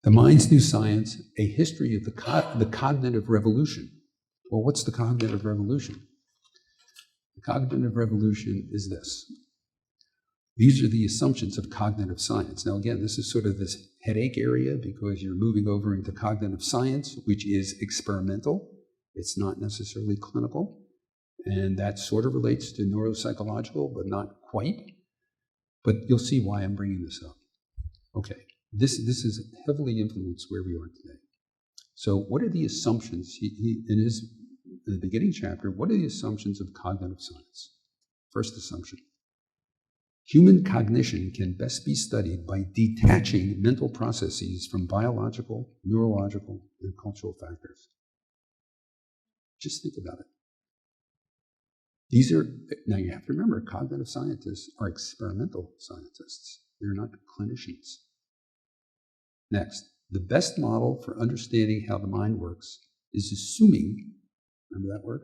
The Mind's New Science, A History of the Cognitive Revolution. Well, what's the cognitive revolution? The cognitive revolution is this. These are the assumptions of cognitive science. Now, again, this is sort of this headache area because you're moving over into cognitive science, which is experimental. It's not necessarily clinical. And that sort of relates to neuropsychological, but not quite. But you'll see why I'm bringing this up. Okay, this is heavily influenced where we are today. So what are the assumptions? He in the beginning chapter, what are the assumptions of cognitive science? First assumption. Human cognition can best be studied by detaching mental processes from biological, neurological, and cultural factors. Just think about it. Now you have to remember, cognitive scientists are experimental scientists. They're not clinicians. Next, the best model for understanding how the mind works is assuming, remember that word?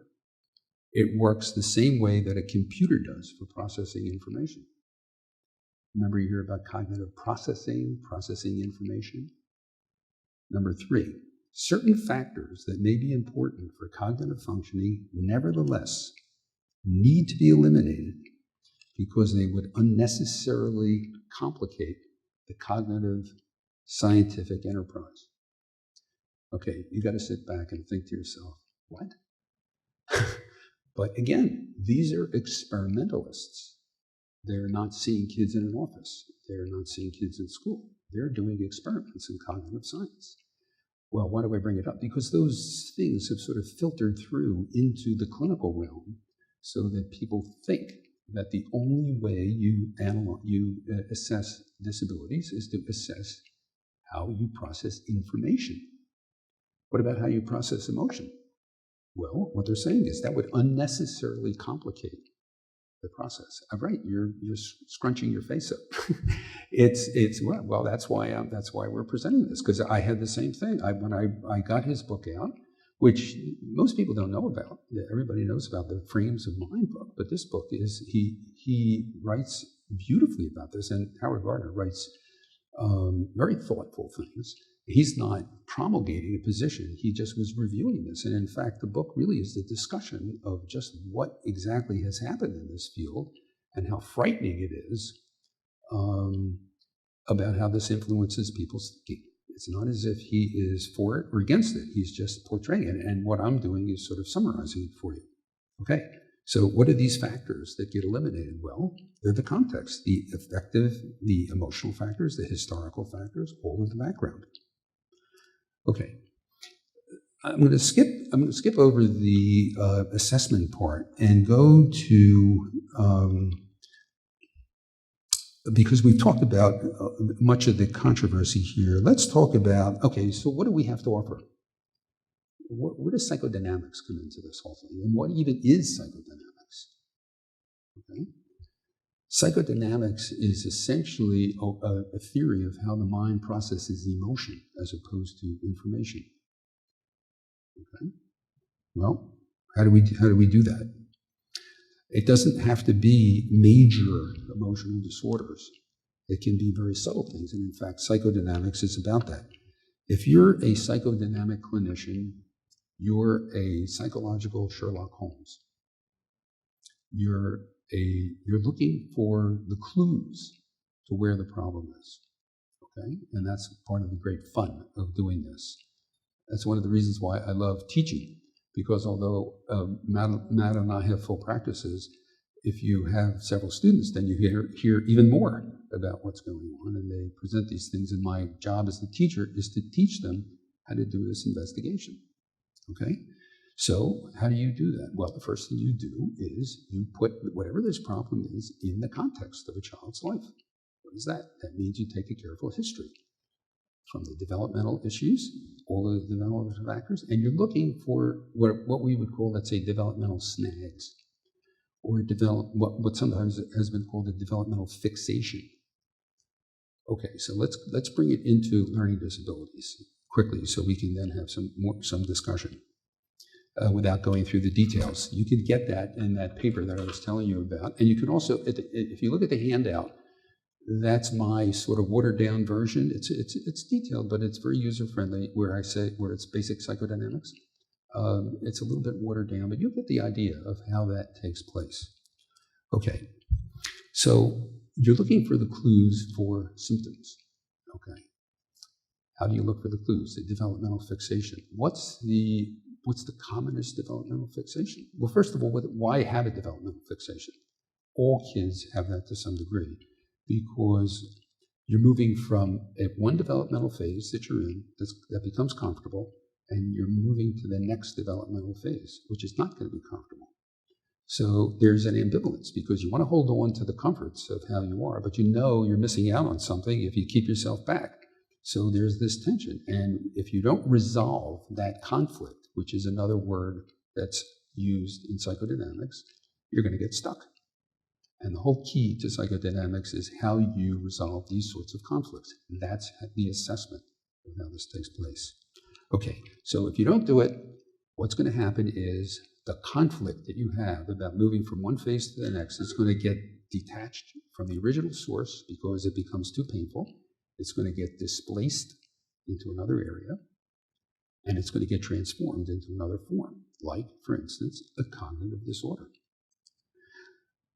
It works the same way that a computer does for processing information. Remember you hear about cognitive processing information? Number 3, certain factors that may be important for cognitive functioning nevertheless need to be eliminated because they would unnecessarily complicate the cognitive scientific enterprise. Okay, you got to sit back and think to yourself, what? But again, these are experimentalists. They're not seeing kids in an office. They're not seeing kids in school. They're doing experiments in cognitive science. Well, why do I bring it up? Because those things have sort of filtered through into the clinical realm so that people think that the only way you assess disabilities is to assess how you process information. What about how you process emotion? Well, what they're saying is that would unnecessarily complicate the process. Right, you're scrunching your face up. it's well. That's why we're presenting this, because I had the same thing. When I got his book out, which most people don't know about. Everybody knows about the Frames of Mind book, but this book is he writes beautifully about this, and Howard Gardner writes very thoughtful things. He's not promulgating a position. He just was reviewing this. And in fact, the book really is the discussion of just what exactly has happened in this field and how frightening it is about how this influences people's thinking. It's not as if he is for it or against it. He's just portraying it. And what I'm doing is sort of summarizing it for you. Okay, so what are these factors that get eliminated? Well, they're the context, the affective, the emotional factors, the historical factors, all of the background. Okay, I'm going to skip over the assessment part and go to because we've talked about much of the controversy here. Let's talk about, okay, so what do we have to offer? Where does psychodynamics come into this whole thing? And what even is psychodynamics? Okay. Psychodynamics is essentially a theory of how the mind processes emotion as opposed to information. Okay. Well, how do we do that? It doesn't have to be major emotional disorders. It can be very subtle things, and in fact, psychodynamics is about that. If you're a psychodynamic clinician, you're a psychological Sherlock Holmes. You're looking for the clues to where the problem is, okay? And that's part of the great fun of doing this. That's one of the reasons why I love teaching, because although Matt and I have full practices, if you have several students, then you hear even more about what's going on, and they present these things, and my job as the teacher is to teach them how to do this investigation, okay? So how do you do that? Well, the first thing you do is you put whatever this problem is in the context of a child's life. What is that? That means you take a careful history from the developmental issues, all of the developmental factors, and you're looking for what we would call, let's say, developmental snags, or what sometimes has been called a developmental fixation. Okay, so let's bring it into learning disabilities quickly so we can then have some discussion. without going through the details. You can get that in that paper that I was telling you about. And you can also, if you look at the handout, that's my sort of watered down version. It's detailed, but it's very user friendly where it's basic psychodynamics. It's a little bit watered down, but you get the idea of how that takes place. Okay, so you're looking for the clues for symptoms. Okay, how do you look for the clues? The developmental fixation. What's the commonest developmental fixation? Well, first of all, why have a developmental fixation? All kids have that to some degree because you're moving from one developmental phase that you're in that becomes comfortable, and you're moving to the next developmental phase, which is not going to be comfortable. So there's an ambivalence because you want to hold on to the comforts of how you are, but you know you're missing out on something if you keep yourself back. So there's this tension. And if you don't resolve that conflict, which is another word that's used in psychodynamics, you're going to get stuck. And the whole key to psychodynamics is how you resolve these sorts of conflicts. That's the assessment of how this takes place. Okay, so if you don't do it, what's going to happen is the conflict that you have about moving from one phase to the next is going to get detached from the original source because it becomes too painful. It's going to get displaced into another area, and it's going to get transformed into another form, like, for instance, a cognitive disorder.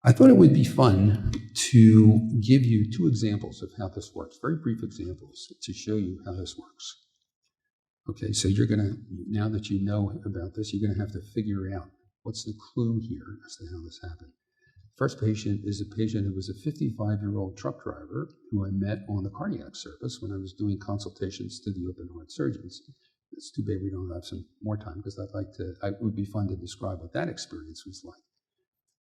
I thought it would be fun to give you two examples of how this works, very brief examples to show you how this works. Okay, so you're going to, now that you know about this, you're going to have to figure out what's the clue here as to how this happened. First patient is a patient who was a 55-year-old truck driver who I met on the cardiac service when I was doing consultations to the open heart surgeons. It's too bad we don't have some more time because it would be fun to describe what that experience was like.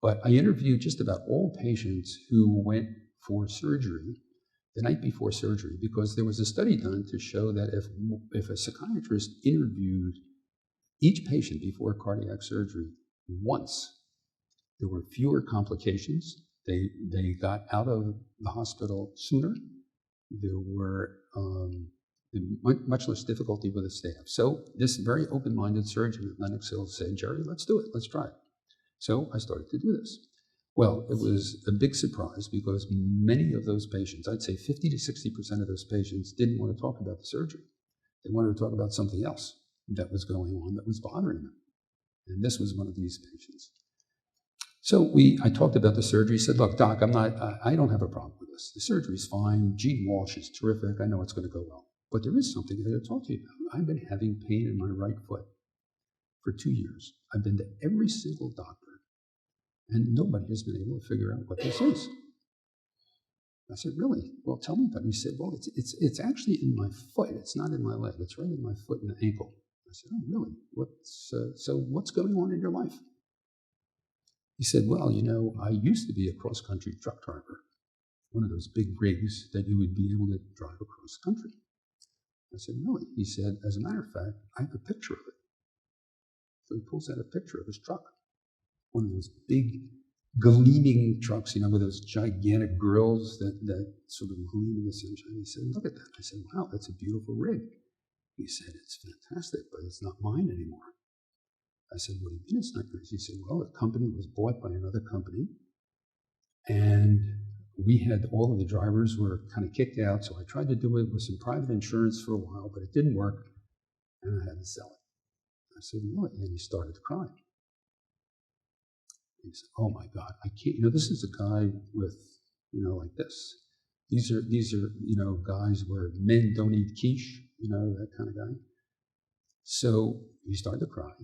But I interviewed just about all patients who went for surgery the night before surgery because there was a study done to show that if a psychiatrist interviewed each patient before cardiac surgery once, there were fewer complications. They got out of the hospital sooner. There were much less difficulty with the staff. So this very open-minded surgeon at Lenox Hill said, "Jerry, let's do it. Let's try it." So I started to do this. Well, it was a big surprise because many of those patients, I'd say 50 to 60% of those patients, didn't want to talk about the surgery. They wanted to talk about something else that was going on that was bothering them. And this was one of these patients. So I talked about the surgery. He said, "Look, doc, I don't have a problem with this. The surgery's fine. Gene Walsh is terrific. I know it's going to go well. But there is something I got to talk to you about. I've been having pain in my right foot for 2 years. I've been to every single doctor, and nobody has been able to figure out what this is." I said, "Really? Well, tell me about it." He said, "Well, it's actually in my foot. It's not in my leg. It's right in my foot and ankle." I said, "Oh, really? So what's going on in your life?" He said, "Well, I used to be a cross-country truck driver, one of those big rigs that you would be able to drive across the country." I said, "Really?" He said, "As a matter of fact, I have a picture of it." So he pulls out a picture of his truck, one of those big gleaming trucks, with those gigantic grills that sort of gleam in the sunshine. He said, "Look at that." I said, "Wow, that's a beautiful rig." He said, "It's fantastic, but it's not mine anymore." I said, "What do you mean it's not yours?" He said, "Well, the company was bought by another company, and we had all of the drivers were kind of kicked out, so I tried to do it with some private insurance for a while, but it didn't work, and I had to sell it." I said, "Really?" And he started to cry. He said, "Oh my God, I can't, this is a guy with, like this. These are, guys where men don't eat quiche, that kind of guy." So he started to cry.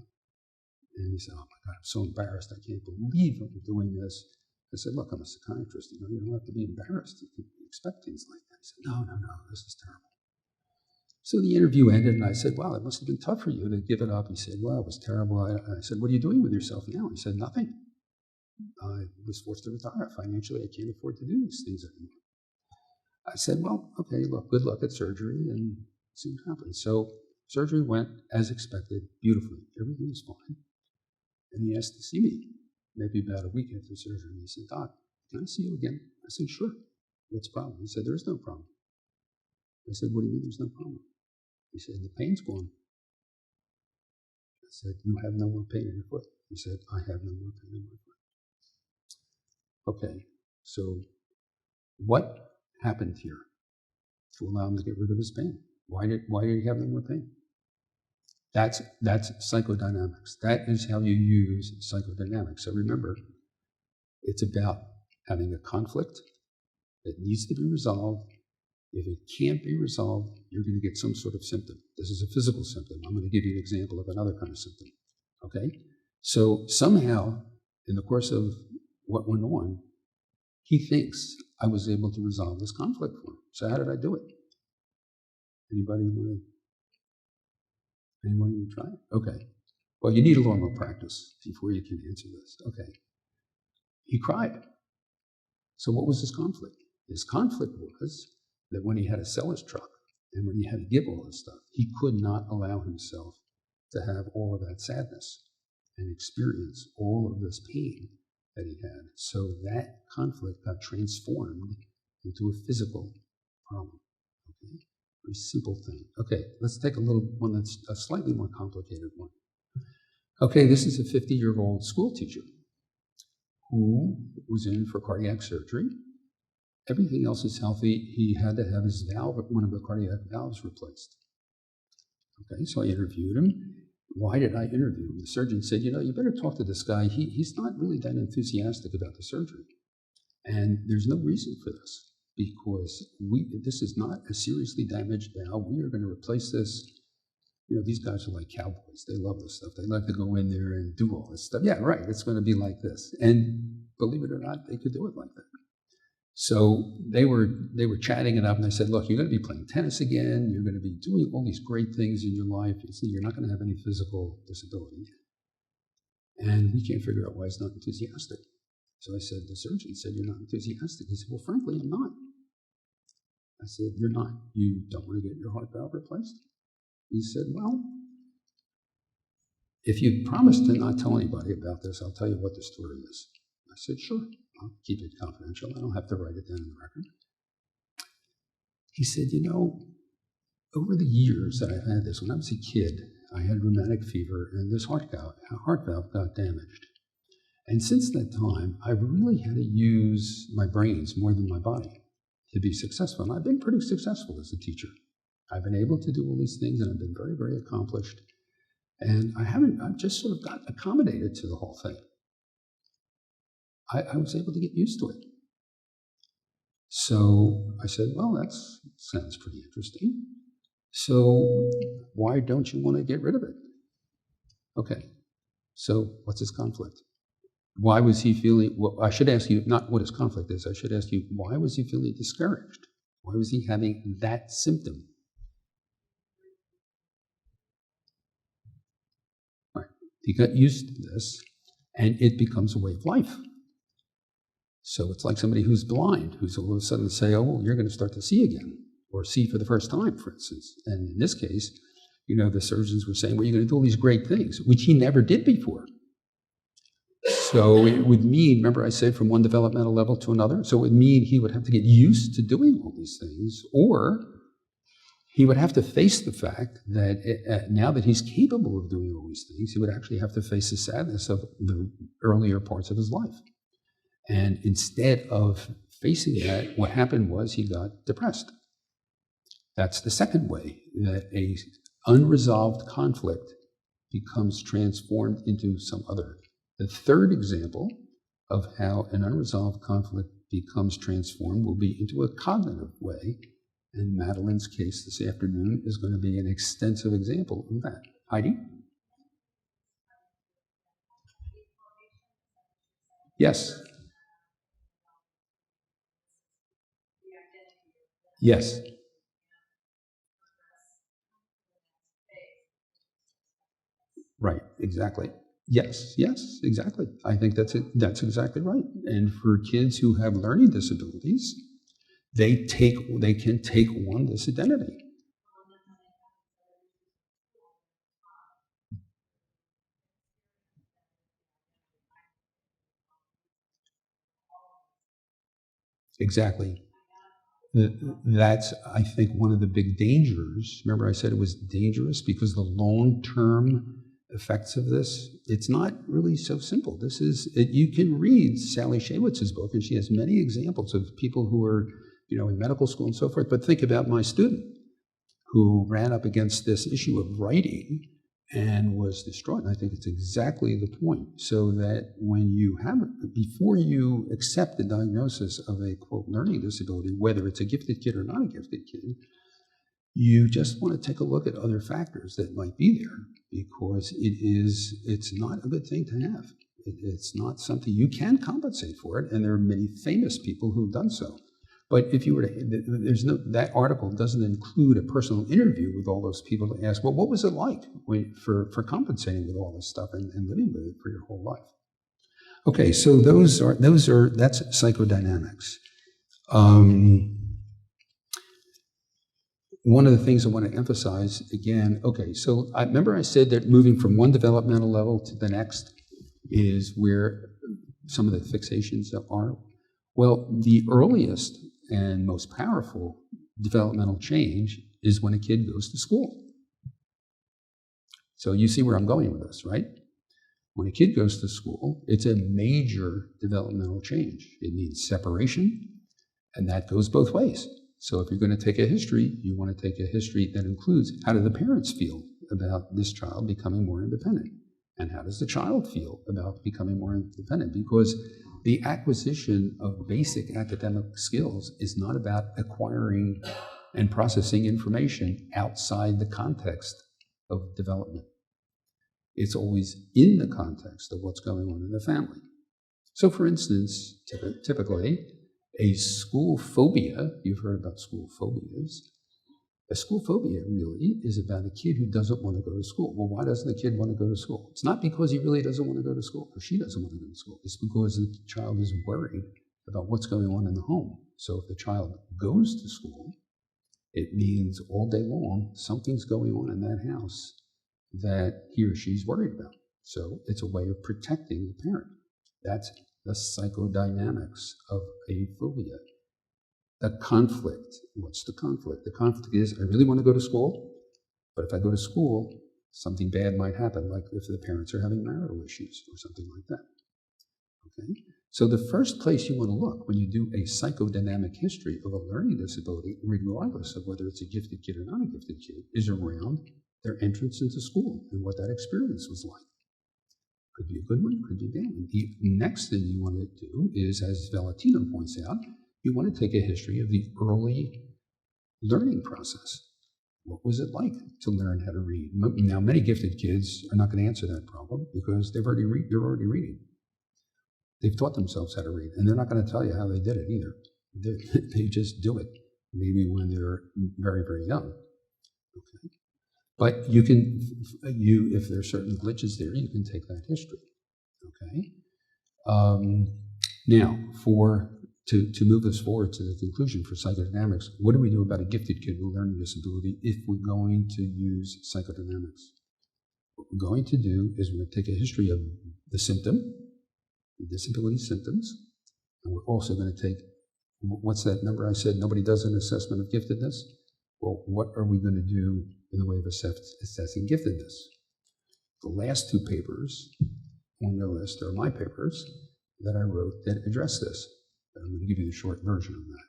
And he said, "Oh my God, I'm so embarrassed. I can't believe I'm doing this." I said, "Look, I'm a psychiatrist. You don't have to be embarrassed. You can expect things like that." He said, No, this is terrible." So the interview ended, and I said, "Well, it must have been tough for you to give it up." He said, "Well, it was terrible." I said, "What are you doing with yourself now?" He said, "Nothing. I was forced to retire. Financially, I can't afford to do these things anymore." I said, "Well, okay, look, good luck at surgery and see what happens." So surgery went as expected, beautifully. Everything was fine. And he asked to see me, maybe about a week after surgery. He said, "Doc, can I see you again?" I said, "Sure. What's the problem?" He said, "There is no problem." I said, "What do you mean there's no problem?" He said, "The pain's gone." I said, you have no more pain in your foot. He said, I have no more pain in my foot. Okay, so what happened here to allow him to get rid of his pain? Why did he have no more pain? That's psychodynamics. That is how you use psychodynamics. So remember, it's about having a conflict that needs to be resolved. If it can't be resolved, you're going to get some sort of symptom. This is a physical symptom. I'm going to give you an example of another kind of symptom. Okay? So somehow, in the course of what went on, he thinks I was able to resolve this conflict for him. So how did I do it? Anybody want to try it? Okay. Well, you need a lot more practice before you can answer this. Okay. He cried. So what was his conflict? His conflict was that when he had to sell his truck and when he had to give all this stuff, he could not allow himself to have all of that sadness and experience all of this pain that he had. So that conflict got transformed into a physical problem. Okay? Very simple thing. Okay, let's take a little one that's a slightly more complicated one. Okay, this is a 50-year-old school teacher who was in for cardiac surgery. Everything else is healthy. He had to have his valve, one of the cardiac valves, replaced. Okay, so I interviewed him. Why did I interview him? The surgeon said, you better talk to this guy. He's not really that enthusiastic about the surgery. And there's no reason for this, because this is not a seriously damaged valve. We are going to replace this. These guys are like cowboys. They love this stuff. They like to go in there and do all this stuff. Yeah, right, it's going to be like this. And believe it or not, they could do it like that. So they were chatting it up, and I said, look, you're going to be playing tennis again. You're going to be doing all these great things in your life. You're not going to have any physical disability. And we can't figure out why he's not enthusiastic. So I said, the surgeon said, you're not enthusiastic. He said, well, frankly, I'm not. I said, you're not. You don't want to get your heart valve replaced? He said, well, if you promise to not tell anybody about this, I'll tell you what the story is. I said, sure, I'll keep it confidential. I don't have to write it down in the record. He said, over the years that I've had this, when I was a kid, I had rheumatic fever, and this heart valve got damaged. And since that time, I've really had to use my brains more than my body to be successful. And I've been pretty successful as a teacher. I've been able to do all these things, and I've been very, very accomplished. And I've just sort of got accommodated to the whole thing. I was able to get used to it. So I said, well, that sounds pretty interesting. So why don't you want to get rid of it? Okay, so what's his conflict? Why was he feeling, well, I should ask you not what his conflict is, I should ask you, why was he feeling discouraged? Why was he having that symptom? Right. He got used to this, and it becomes a way of life. So it's like somebody who's blind, who's all of a sudden say, oh, well, you're going to start to see again, or see for the first time, for instance. And in this case, the surgeons were saying, well, you're going to do all these great things, which he never did before. So it would mean, remember I said from one developmental level to another? So it would mean he would have to get used to doing all these things, or he would have to face the fact that now that he's capable of doing all these things, he would actually have to face the sadness of the earlier parts of his life. And instead of facing that, what happened was he got depressed. That's the second way that a unresolved conflict becomes transformed into some other. The third example of how an unresolved conflict becomes transformed will be into a cognitive way. And Madelin's case this afternoon is going to be an extensive example of that. Heidi? Yes. Yes. Right, exactly. Yes, exactly. I think that's exactly right. And for kids who have learning disabilities, they can take on this identity. Exactly. That's, I think, one of the big dangers. Remember I said it was dangerous because the long-term effects of this, it's not really so simple. You can read Sally Shawitz's book, and she has many examples of people who are, in medical school and so forth. But think about my student who ran up against this issue of writing and was distraught. And I think it's exactly the point. So that before you accept the diagnosis of a, quote, learning disability, whether it's a gifted kid or not a gifted kid, you just want to take a look at other factors that might be there, because it's not a good thing to have. It's not something you can compensate for it, and there are many famous people who've done so. But if you were to, that article doesn't include a personal interview with all those people to ask, well, what was it like for compensating with all this stuff and living with it for your whole life? Okay, so that's psychodynamics. One of the things I want to emphasize again, okay, so remember I said that moving from one developmental level to the next is where some of the fixations are. Well, the earliest and most powerful developmental change is when a kid goes to school. So you see where I'm going with this, right? When a kid goes to school, it's a major developmental change. It means separation, and that goes both ways. So if you're going to take a history, you want to take a history that includes how do the parents feel about this child becoming more independent? And how does the child feel about becoming more independent? Because the acquisition of basic academic skills is not about acquiring and processing information outside the context of development. It's always in the context of what's going on in the family. So for instance, typically, a school phobia, you've heard about school phobias, a school phobia really is about a kid who doesn't want to go to school. Well, why doesn't the kid want to go to school? It's not because he really doesn't want to go to school or she doesn't want to go to school. It's because the child is worried about what's going on in the home. So if the child goes to school, it means all day long something's going on in that house that he or she's worried about. So it's a way of protecting the parent. That's the psychodynamics of a phobia. The conflict. What's the conflict? The conflict is I really want to go to school, but if I go to school, something bad might happen, like if the parents are having marital issues or something like that. Okay? So the first place you want to look when you do a psychodynamic history of a learning disability, regardless of whether it's a gifted kid or not a gifted kid, is around their entrance into school and what that experience was like. Could be a good one, could be a bad one. The next thing you want to do is, as Valentino points out, you want to take a history of the early learning process. What was it like to learn how to read? Now, many gifted kids are not going to answer that problem because they're already reading. They've taught themselves how to read, and they're not going to tell you how they did it either. They just do it, maybe when they're very, very young. Okay. But if there are certain glitches there, you can take that history. Okay. Now, to move us forward to the conclusion for psychodynamics, what do we do about a gifted kid with a learning disability if we're going to use psychodynamics? What we're going to do is we're going to take a history of the symptom, the disability symptoms, and we're also going to take, what's that number I said, nobody does an assessment of giftedness? Well, what are we going to do in the way of assessing giftedness? The last two papers on your list are my papers that I wrote that address this. I'm going to give you the short version of that.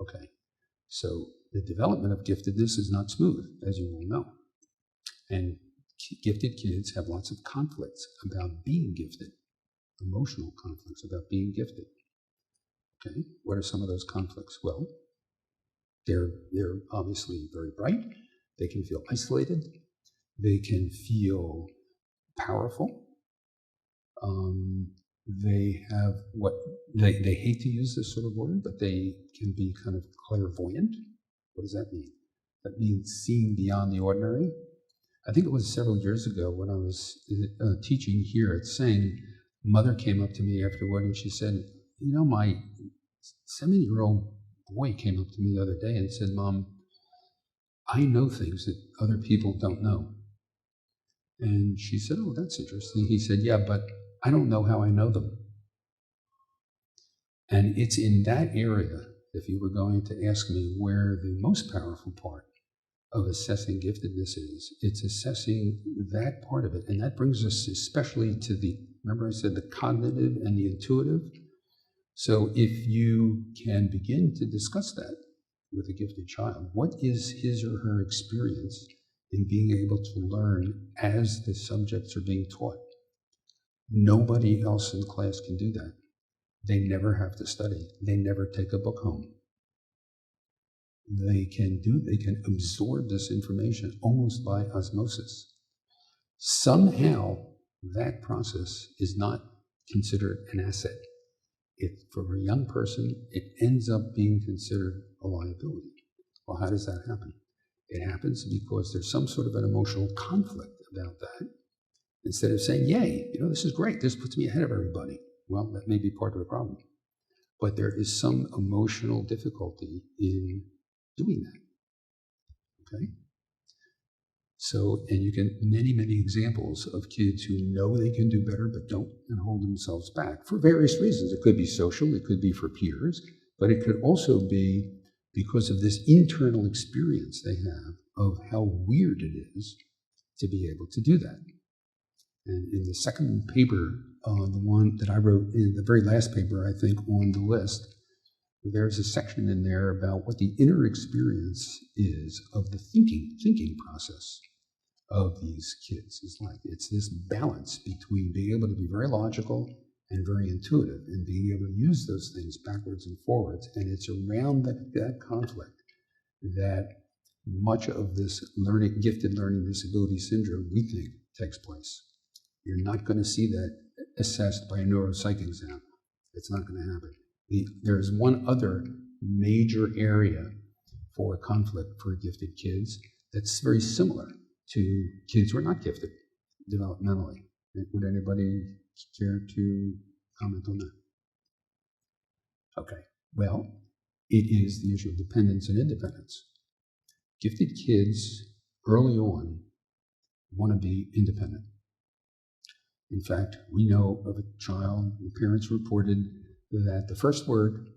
Okay, so the development of giftedness is not smooth, as you all know. And gifted kids have lots of conflicts about being gifted, emotional conflicts about being gifted. Okay, what are some of those conflicts? Well, they're obviously very bright. They can feel isolated. They can feel powerful. They have they hate to use this sort of word, but they can be kind of clairvoyant. What does that mean? That means seeing beyond the ordinary. I think it was several years ago when I was teaching here at Sann, mother came up to me afterward and she said, my 7-year-old boy came up to me the other day and said, Mom, I know things that other people don't know. And she said, oh, that's interesting. He said, yeah, but I don't know how I know them. And it's in that area, if you were going to ask me where the most powerful part of assessing giftedness is. It's assessing that part of it. And that brings us especially to remember I said the cognitive and the intuitive? So if you can begin to discuss that with a gifted child, what is his or her experience in being able to learn as the subjects are being taught? Nobody else in class can do that. They never have to study. They never take a book home. They can absorb this information almost by osmosis. Somehow that process is not considered an asset. For a young person, it ends up being considered a liability. Well, how does that happen? It happens because there's some sort of an emotional conflict about that. Instead of saying, yay, this is great, this puts me ahead of everybody. Well, that may be part of the problem. But there is some emotional difficulty in doing that, okay? So, and you can, many examples of kids who know they can do better but don't and hold themselves back for various reasons. It could be social, it could be for peers, but it could also be because of this internal experience they have of how weird it is to be able to do that. And in the second paper, the one that I wrote in the very last paper, I think, on the list, there's a section in there about what the inner experience is of the thinking process of these kids. It's this balance between being able to be very logical and very intuitive and being able to use those things backwards and forwards. And it's around that conflict that much of this gifted learning disability syndrome, we think, takes place. You're not going to see that assessed by a neuropsych exam. It's not going to happen. There's one other major area for conflict for gifted kids that's very similar to kids who are not gifted developmentally. Would anybody care to comment on that? Okay. Well, it is the issue of dependence and independence. Gifted kids early on want to be independent. In fact, we know of a child, the parents reported that the first word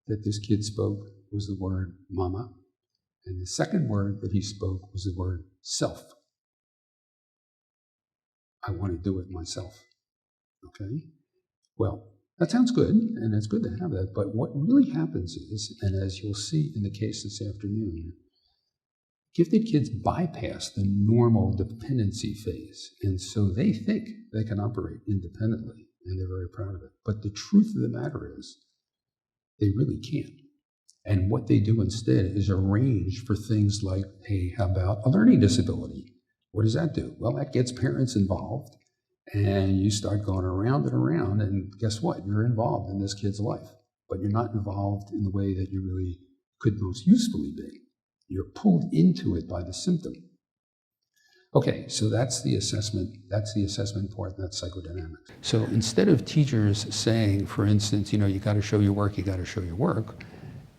that this kid spoke was the word mama, and the second word that he spoke was the word self. I want to do it myself. Okay? Well, that sounds good, and it's good to have that, but what really happens is, and as you'll see in the case this afternoon, gifted kids bypass the normal dependency phase, and so they think they can operate independently, and they're very proud of it. But the truth of the matter is, they really can't. And what they do instead is arrange for things like, hey, how about a learning disability? What does that do? Well, that gets parents involved, and you start going around and around, and guess what? You're involved in this kid's life, but you're not involved in the way that you really could most usefully be. You're pulled into it by the symptom. Okay, so that's the assessment. That's the assessment part, that's psychodynamics. So instead of teachers saying, for instance, you got to show your work,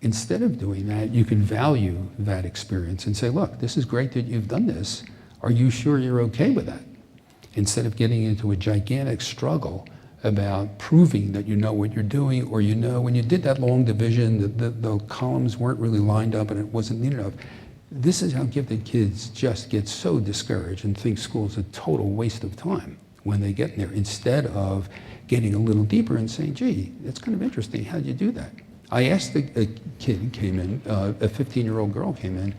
instead of doing that, you can value that experience and say, look, this is great that you've done this. Are you sure you're okay with that? Instead of getting into a gigantic struggle about proving that you know what you're doing, or when you did that long division, the columns weren't really lined up and it wasn't neat enough. This is how gifted kids just get so discouraged and think school's a total waste of time when they get in there, instead of getting a little deeper and saying, gee, it's kind of interesting, how'd you do that? I asked a kid who came in, a 15-year-old girl came in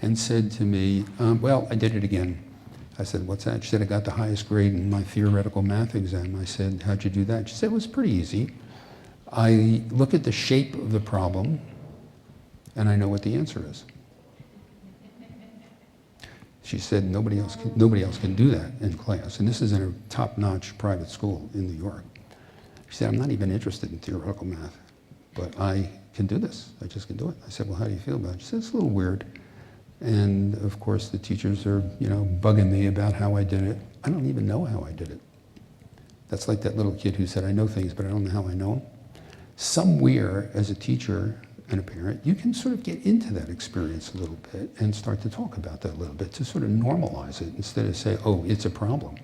and said to me, well, I did it again. I said, what's that? She said, I got the highest grade in my theoretical math exam. I said, how'd you do that? She said, it was pretty easy. I look at the shape of the problem, and I know what the answer is. She said, nobody else can do that in class. And this is in a top-notch private school in New York. She said, I'm not even interested in theoretical math, but I can do this. I just can do it. I said, well, how do you feel about it? She said, it's a little weird. And of course, the teachers are, bugging me about how I did it. I don't even know how I did it. That's like that little kid who said, I know things, but I don't know how I know them. Somewhere, as a teacher and a parent, you can sort of get into that experience a little bit and start to talk about that a little bit to sort of normalize it instead of say, oh, it's a problem.